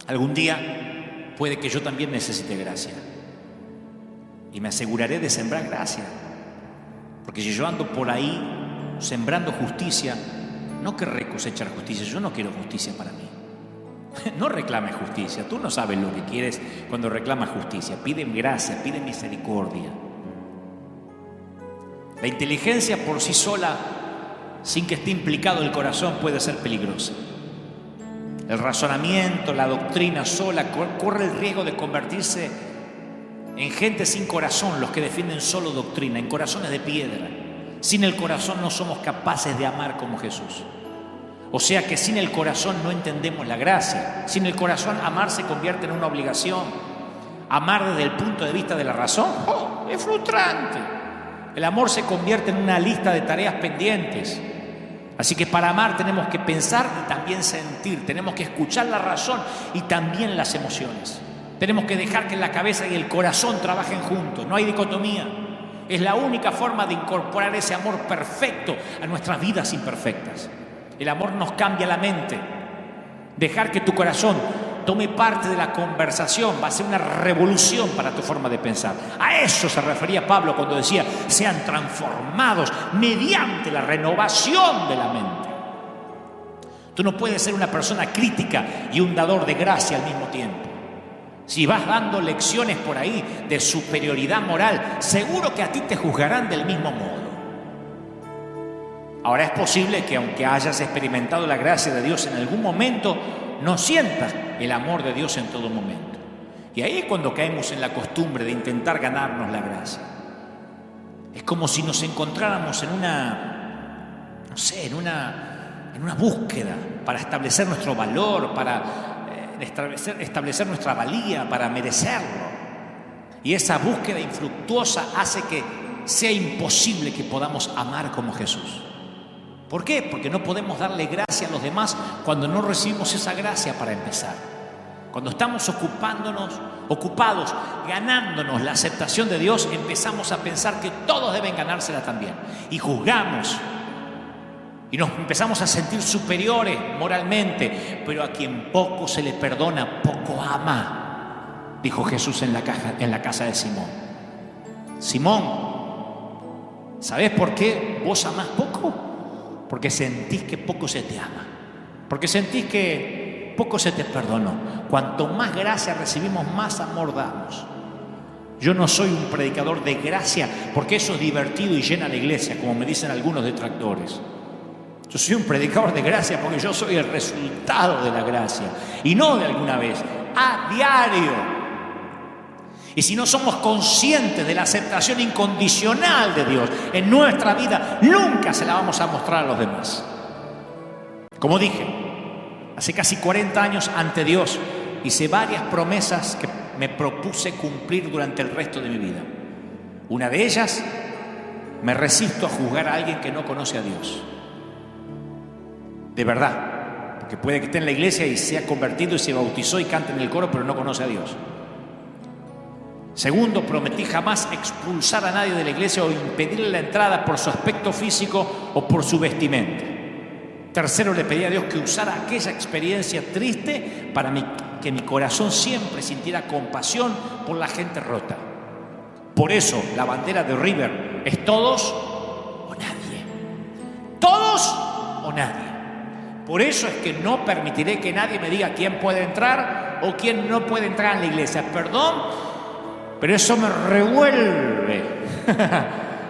algún día puede que yo también necesite gracia. Y me aseguraré de sembrar gracia. Porque si yo ando por ahí sembrando justicia, no querré cosechar justicia. Yo no quiero justicia para mí. No reclames justicia. Tú no sabes lo que quieres cuando reclamas justicia. Pide gracia, pide misericordia. La inteligencia por sí sola, sin que esté implicado el corazón, puede ser peligrosa. El razonamiento, la doctrina sola corre el riesgo de convertirse en gente sin corazón, los que defienden solo doctrina, en corazones de piedra. Sin el corazón no somos capaces de amar como Jesús. O sea que sin el corazón no entendemos la gracia. Sin el corazón amar se convierte en una obligación. Amar desde el punto de vista de la razón, es frustrante. El amor se convierte en una lista de tareas pendientes. Así que para amar tenemos que pensar y también sentir. Tenemos que escuchar la razón y también las emociones. Tenemos que dejar que la cabeza y el corazón trabajen juntos. No hay dicotomía. Es la única forma de incorporar ese amor perfecto a nuestras vidas imperfectas. El amor nos cambia la mente. Dejar que tu corazón tome parte de la conversación va a ser una revolución para tu forma de pensar. A eso se refería Pablo cuando decía: sean transformados mediante la renovación de la mente. Tú no puedes ser una persona crítica y un dador de gracia al mismo tiempo. Si vas dando lecciones por ahí de superioridad moral, seguro que a ti te juzgarán del mismo modo. Ahora, es posible que aunque hayas experimentado la gracia de Dios en algún momento, no sientas el amor de Dios en todo momento. Y ahí es cuando caemos en la costumbre de intentar ganarnos la gracia. Es como si nos encontráramos en una búsqueda para establecer nuestro valor, para establecer nuestra valía, para merecerlo. Y esa búsqueda infructuosa hace que sea imposible que podamos amar como Jesús. ¿Por qué? Porque no podemos darle gracia a los demás cuando no recibimos esa gracia para empezar. Cuando estamos ocupados, ganándonos la aceptación de Dios, empezamos a pensar que todos deben ganársela también. Y juzgamos. Y nos empezamos a sentir superiores moralmente. Pero a quien poco se le perdona, poco ama, dijo Jesús en la casa de Simón. Simón, ¿sabés por qué vos amás poco? Porque sentís que poco se te ama. Porque sentís que poco se te perdonó. Cuanto más gracia recibimos, más amor damos. Yo no soy un predicador de gracia porque eso es divertido y llena la iglesia, como me dicen algunos detractores. Yo soy un predicador de gracia porque yo soy el resultado de la gracia. Y no de alguna vez, a diario. Y si no somos conscientes de la aceptación incondicional de Dios en nuestra vida, nunca se la vamos a mostrar a los demás. Como dije, hace casi 40 años ante Dios hice varias promesas que me propuse cumplir durante el resto de mi vida. Una de ellas, me resisto a juzgar a alguien que no conoce a Dios. De verdad, porque puede que esté en la iglesia y se ha convertido y se bautizó y canta en el coro, pero no conoce a Dios. Segundo, prometí jamás expulsar a nadie de la iglesia o impedirle la entrada por su aspecto físico o por su vestimenta. Tercero, le pedí a Dios que usara aquella experiencia triste para que mi corazón siempre sintiera compasión por la gente rota. Por eso, la bandera de River es todos o nadie. Todos o nadie. Por eso es que no permitiré que nadie me diga quién puede entrar o quién no puede entrar en la iglesia. Perdón, pero eso me revuelve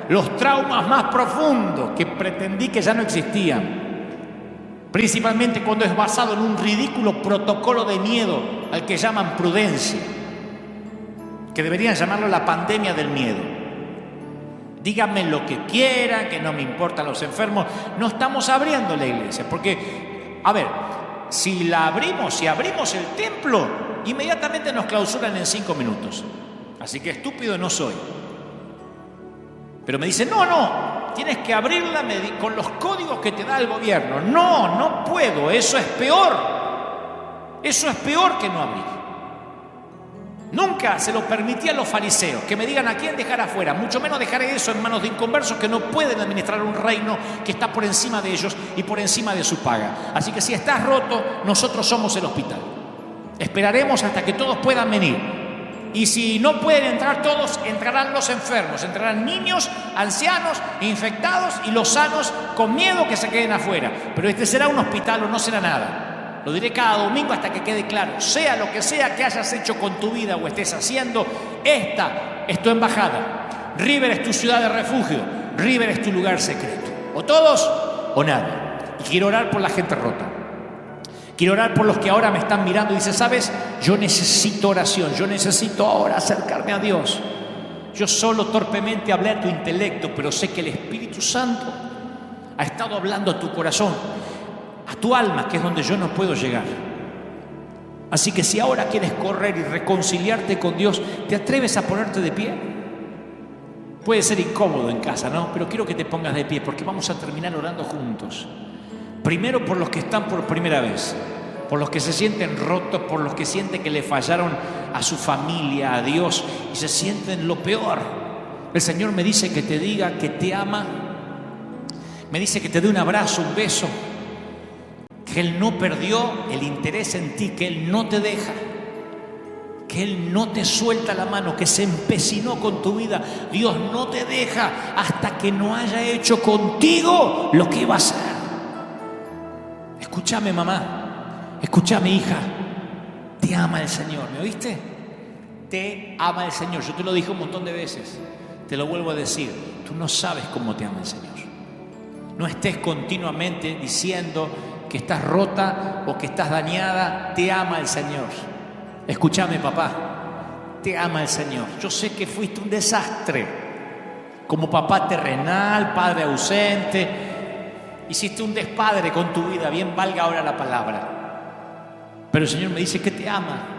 los traumas más profundos que pretendí que ya no existían. Principalmente cuando es basado en un ridículo protocolo de miedo al que llaman prudencia, que deberían llamarlo la pandemia del miedo. Díganme lo que quieran, que no me importan los enfermos. No estamos abriendo la iglesia, porque, a ver, si abrimos el templo, inmediatamente nos clausuran en 5 minutos. Así que estúpido no soy. Pero me dicen, no, tienes que abrirla con los códigos que te da el gobierno. No puedo, eso es peor. Eso es peor que no abrir. Nunca se lo permití a los fariseos que me digan a quién dejar afuera, mucho menos dejaré eso en manos de inconversos que no pueden administrar un reino que está por encima de ellos y por encima de su paga. Así que si estás roto, nosotros somos el hospital. Esperaremos hasta que todos puedan venir. Y si no pueden entrar todos, entrarán los enfermos, entrarán niños, ancianos, infectados y los sanos con miedo que se queden afuera. Pero este será un hospital o no será nada. Lo diré cada domingo hasta que quede claro. Sea lo que sea que hayas hecho con tu vida o estés haciendo, esta es tu embajada. River es tu ciudad de refugio. River es tu lugar secreto. O todos o nada. Y quiero orar por la gente rota. Quiero orar por los que ahora me están mirando y dicen, ¿sabes? Yo necesito oración, yo necesito ahora acercarme a Dios. Yo solo torpemente hablé a tu intelecto, pero sé que el Espíritu Santo ha estado hablando a tu corazón. a tu alma, que es donde yo no puedo llegar. Así que si ahora quieres correr y reconciliarte con Dios, ¿te atreves a ponerte de pie? Puede ser incómodo en casa, ¿no? Pero quiero que te pongas de pie porque vamos a terminar orando juntos. Primero por los que están por primera vez, por los que se sienten rotos, por los que sienten que le fallaron a su familia, a Dios, y se sienten lo peor. El Señor me dice que te diga que te ama, me dice que te dé un abrazo, un beso, que Él no perdió el interés en ti, que Él no te deja, que Él no te suelta la mano, que se empecinó con tu vida. Dios no te deja hasta que no haya hecho contigo lo que iba a hacer. Escúchame, mamá, escúchame, hija, te ama el Señor, ¿me oíste? Te ama el Señor. Yo te lo dije un montón de veces, te lo vuelvo a decir, tú no sabes cómo te ama el Señor. No estés continuamente diciendo que estás rota o que estás dañada. Te ama el Señor. Escúchame, papá, te ama el Señor. Yo sé que fuiste un desastre como papá terrenal, padre ausente. Hiciste un despadre con tu vida, bien valga ahora la palabra. Pero el Señor me dice que te ama,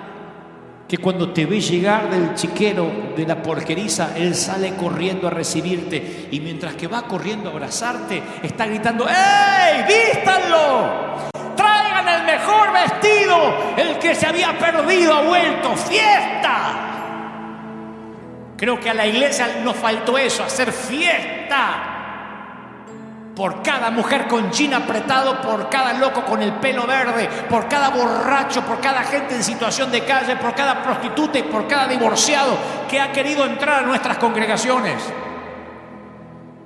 que cuando te ve llegar del chiquero, de la porqueriza, Él sale corriendo a recibirte, y mientras que va corriendo a abrazarte, está gritando: ¡Ey, vístanlo! ¡Traigan el mejor vestido! El que se había perdido ha vuelto. ¡Fiesta! Creo que a la iglesia nos faltó eso, hacer fiesta. Por cada mujer con jean apretado, por cada loco con el pelo verde, por cada borracho, por cada gente en situación de calle, por cada prostituta y por cada divorciado que ha querido entrar a nuestras congregaciones.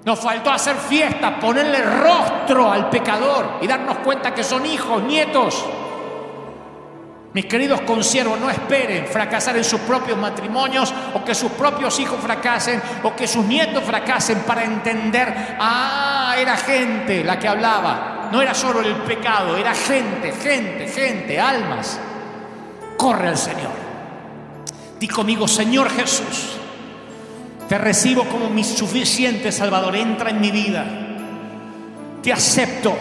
Nos faltó hacer fiesta, ponerle rostro al pecador y darnos cuenta que son hijos, nietos. Mis queridos consiervos, no esperen fracasar en sus propios matrimonios, o que sus propios hijos fracasen, o que sus nietos fracasen para entender: era gente la que hablaba. No era solo el pecado, era gente, almas. Corre al Señor. Di conmigo: Señor Jesús, te recibo como mi suficiente Salvador. Entra en mi vida. Te acepto.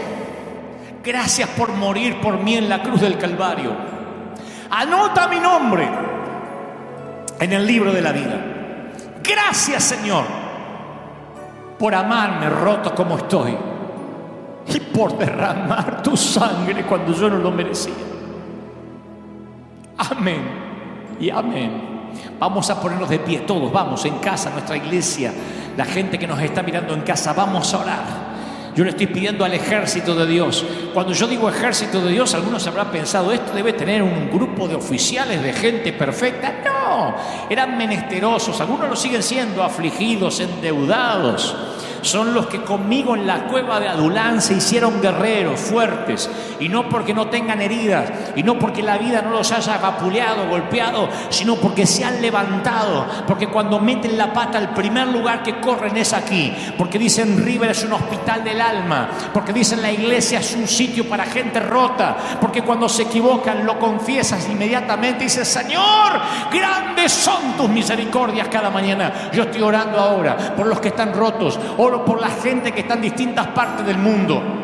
Gracias por morir por mí en la cruz del Calvario. Anota mi nombre en el libro de la vida. Gracias, Señor, por amarme roto como estoy y por derramar tu sangre cuando yo no lo merecía. Amén y amén. Vamos a ponernos de pie todos, vamos, en casa, nuestra iglesia, la gente que nos está mirando en casa, vamos a orar. Yo le estoy pidiendo al ejército de Dios. Cuando yo digo ejército de Dios, algunos habrán pensado: esto debe tener un grupo de oficiales, de gente perfecta. No, eran menesterosos, algunos lo siguen siendo, afligidos, endeudados. Son los que conmigo en la cueva de Adulán se hicieron guerreros fuertes, y no porque no tengan heridas, y no porque la vida no los haya vapuleado, golpeado, sino porque se han levantado, porque cuando meten la pata, el primer lugar que corren es aquí, porque dicen: River es un hospital del alma, porque dicen: la iglesia es un sitio para gente rota, porque cuando se equivocan lo confiesas inmediatamente y dices: Señor, grandes son tus misericordias cada mañana. Yo estoy orando ahora por los que están rotos, oro por la gente que está en distintas partes del mundo.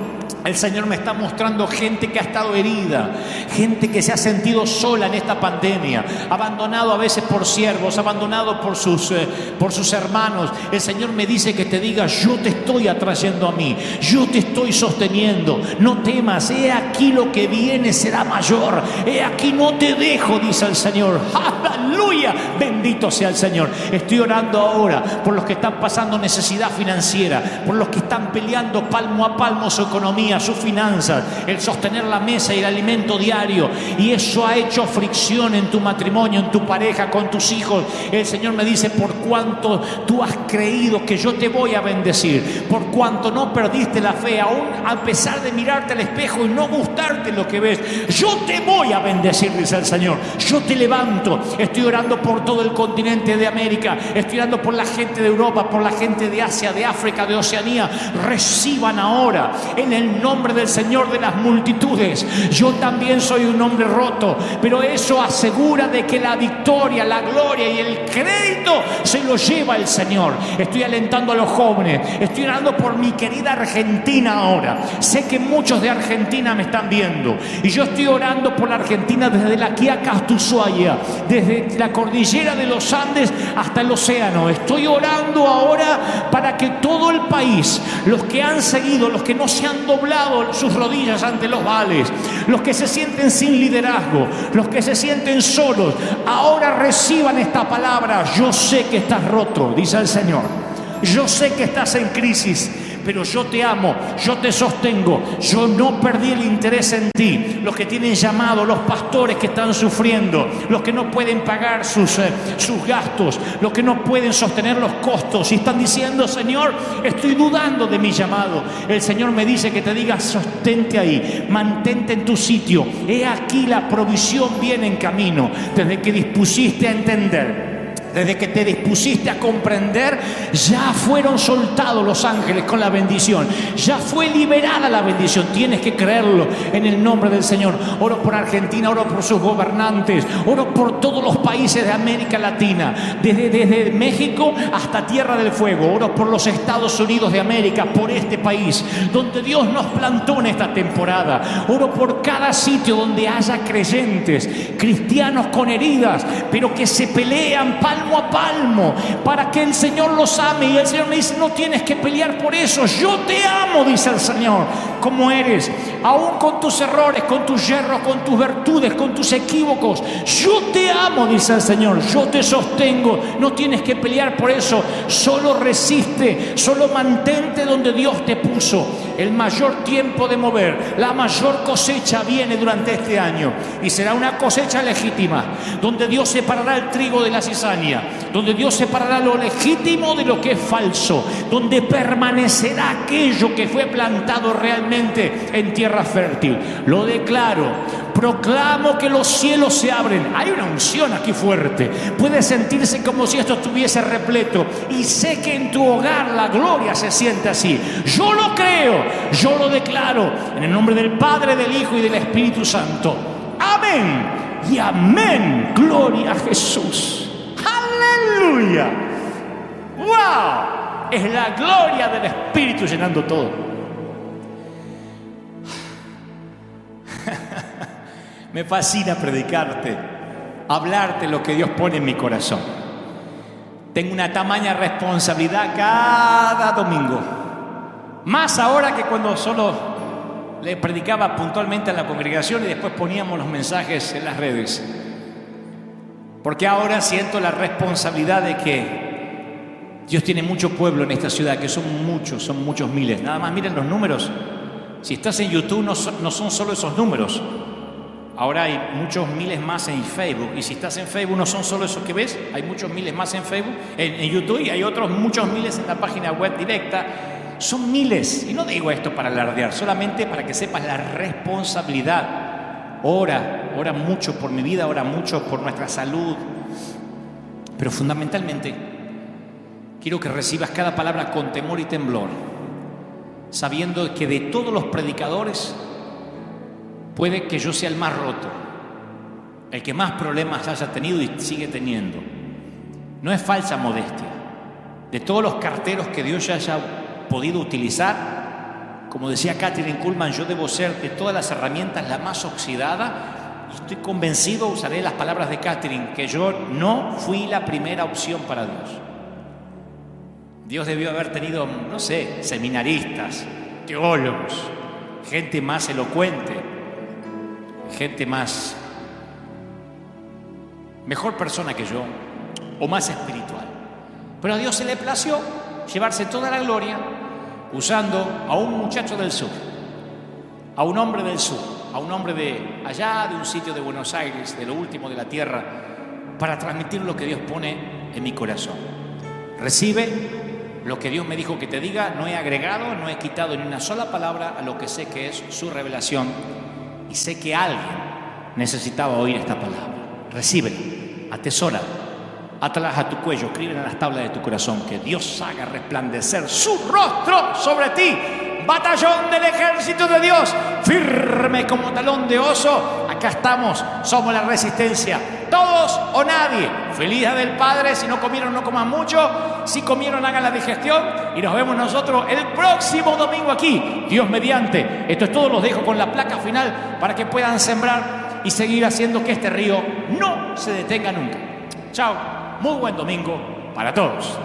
El Señor me está mostrando gente que ha estado herida, gente que se ha sentido sola en esta pandemia, abandonado a veces por siervos, abandonado por sus hermanos. El Señor me dice que te diga: yo te estoy atrayendo a mí, yo te estoy sosteniendo, no temas, he aquí lo que viene será mayor, he aquí no te dejo, dice el Señor. ¡Aleluya! Bendito sea el Señor. Estoy orando ahora por los que están pasando necesidad financiera, por los que están peleando palmo a palmo su economía, sus finanzas, el sostener la mesa y el alimento diario, y eso ha hecho fricción en tu matrimonio, en tu pareja, con tus hijos. El Señor me dice: por cuanto tú has creído que yo te voy a bendecir, por cuanto no perdiste la fe, aún a pesar de mirarte al espejo y no gustarte lo que ves, yo te voy a bendecir, dice el Señor. Yo te levanto. Estoy orando por todo el continente de América, estoy orando por la gente de Europa, por la gente de Asia, de África, de Oceanía. Reciban ahora en el nombre nombre del Señor de las multitudes. Yo también soy un hombre roto, pero eso asegura de que la victoria, la gloria y el crédito se lo lleva el Señor. Estoy alentando a los jóvenes, estoy orando por mi querida Argentina ahora. Sé que muchos de Argentina me están viendo y yo estoy orando por la Argentina desde la Quiaca hasta Ushuaia, desde la cordillera de los Andes hasta el océano. Estoy orando ahora para que todo el país, los que han seguido, los que no se han doblado sus rodillas ante los Baales, los que se sienten sin liderazgo, los que se sienten solos, ahora reciban esta palabra. Yo sé que estás roto, dice el Señor. Yo sé que estás en crisis, pero yo te amo, yo te sostengo, yo no perdí el interés en ti. Los que tienen llamado, los pastores que están sufriendo, los que no pueden pagar sus gastos, los que no pueden sostener los costos y están diciendo: Señor, estoy dudando de mi llamado. El Señor me dice que te diga: sostente ahí, mantente en tu sitio. He aquí la provisión viene en camino. Desde que dispusiste a entender, desde que te dispusiste a comprender, ya fueron soltados los ángeles con la bendición. Ya fue liberada la bendición. Tienes que creerlo en el nombre del Señor. Oro por Argentina, oro por sus gobernantes, oro por todos los países de América Latina, desde México hasta Tierra del Fuego. Oro por los Estados Unidos de América, por este país donde Dios nos plantó en esta temporada. Oro por cada sitio donde haya creyentes, cristianos con heridas, pero que se pelean palmo a palmo para que el Señor los ame. Y el Señor me dice: no tienes que pelear por eso. Yo te amo, dice el Señor, como eres, aún con tus errores, con tus yerros, con tus virtudes, con tus equívocos. Yo te amo, dice el Señor. Yo te sostengo. No tienes que pelear por eso. Solo resiste, solo mantente donde Dios te puso. El mayor tiempo de mover, la mayor cosecha viene durante este año, y será una cosecha legítima, donde Dios separará el trigo de la cizaña, donde Dios separará lo legítimo de lo que es falso, donde permanecerá aquello que fue plantado realmente en tierra fértil. Lo declaro, proclamo que los cielos se abren. Hay una unción aquí fuerte, puede sentirse como si esto estuviese repleto, y sé que en tu hogar la gloria se siente así. Yo lo creo, yo lo declaro, en el nombre del Padre, del Hijo y del Espíritu Santo. Amén y amén. Gloria a Jesús. ¡Aleluya! ¡Wow! Es la gloria del Espíritu llenando todo. Me fascina predicarte, hablarte lo que Dios pone en mi corazón. Tengo una tamaña responsabilidad cada domingo, más ahora que cuando solo le predicaba puntualmente a la congregación y después poníamos los mensajes en las redes. Porque ahora siento la responsabilidad de que Dios tiene mucho pueblo en esta ciudad, que son muchos miles. Nada más miren los números. Si estás en YouTube no son solo esos números. Ahora hay muchos miles más en Facebook. Y si estás en Facebook no son solo esos que ves. Hay muchos miles más en Facebook, en YouTube, y hay otros muchos miles en la página web directa. Son miles. Y no digo esto para alardear, solamente para que sepas la responsabilidad. Ora mucho por mi vida, ora mucho por nuestra salud. Pero fundamentalmente, quiero que recibas cada palabra con temor y temblor, sabiendo que de todos los predicadores, puede que yo sea el más roto, el que más problemas haya tenido y sigue teniendo. No es falsa modestia. De todos los carteros que Dios ya haya podido utilizar, como decía Kathryn Kuhlman, yo debo ser de todas las herramientas la más oxidada. Y estoy convencido, usaré las palabras de Kathryn, que yo no fui la primera opción para Dios. Dios debió haber tenido, no sé, seminaristas, teólogos, gente más elocuente, gente mejor persona que yo, o más espiritual. Pero a Dios se le plació llevarse toda la gloria usando a un muchacho del sur, a un hombre del sur, a un hombre de allá, de un sitio de Buenos Aires, de lo último de la tierra, para transmitir lo que Dios pone en mi corazón. Recibe lo que Dios me dijo que te diga. No he agregado, no he quitado ni una sola palabra a lo que sé que es su revelación, y sé que alguien necesitaba oír esta palabra. Recíbela, atesórala, átalas a tu cuello, escríbela en las tablas de tu corazón. Que Dios haga resplandecer su rostro sobre ti, batallón del ejército de Dios, firme como talón de oso. Acá estamos, somos la resistencia, todos o nadie. Feliz Día del Padre. Si no comieron, no coman mucho. Si comieron, hagan la digestión. Y nos vemos nosotros el próximo domingo aquí, Dios mediante. Esto es todo, los dejo con la placa final para que puedan sembrar y seguir haciendo que este río no se detenga nunca. Chao, muy buen domingo para todos.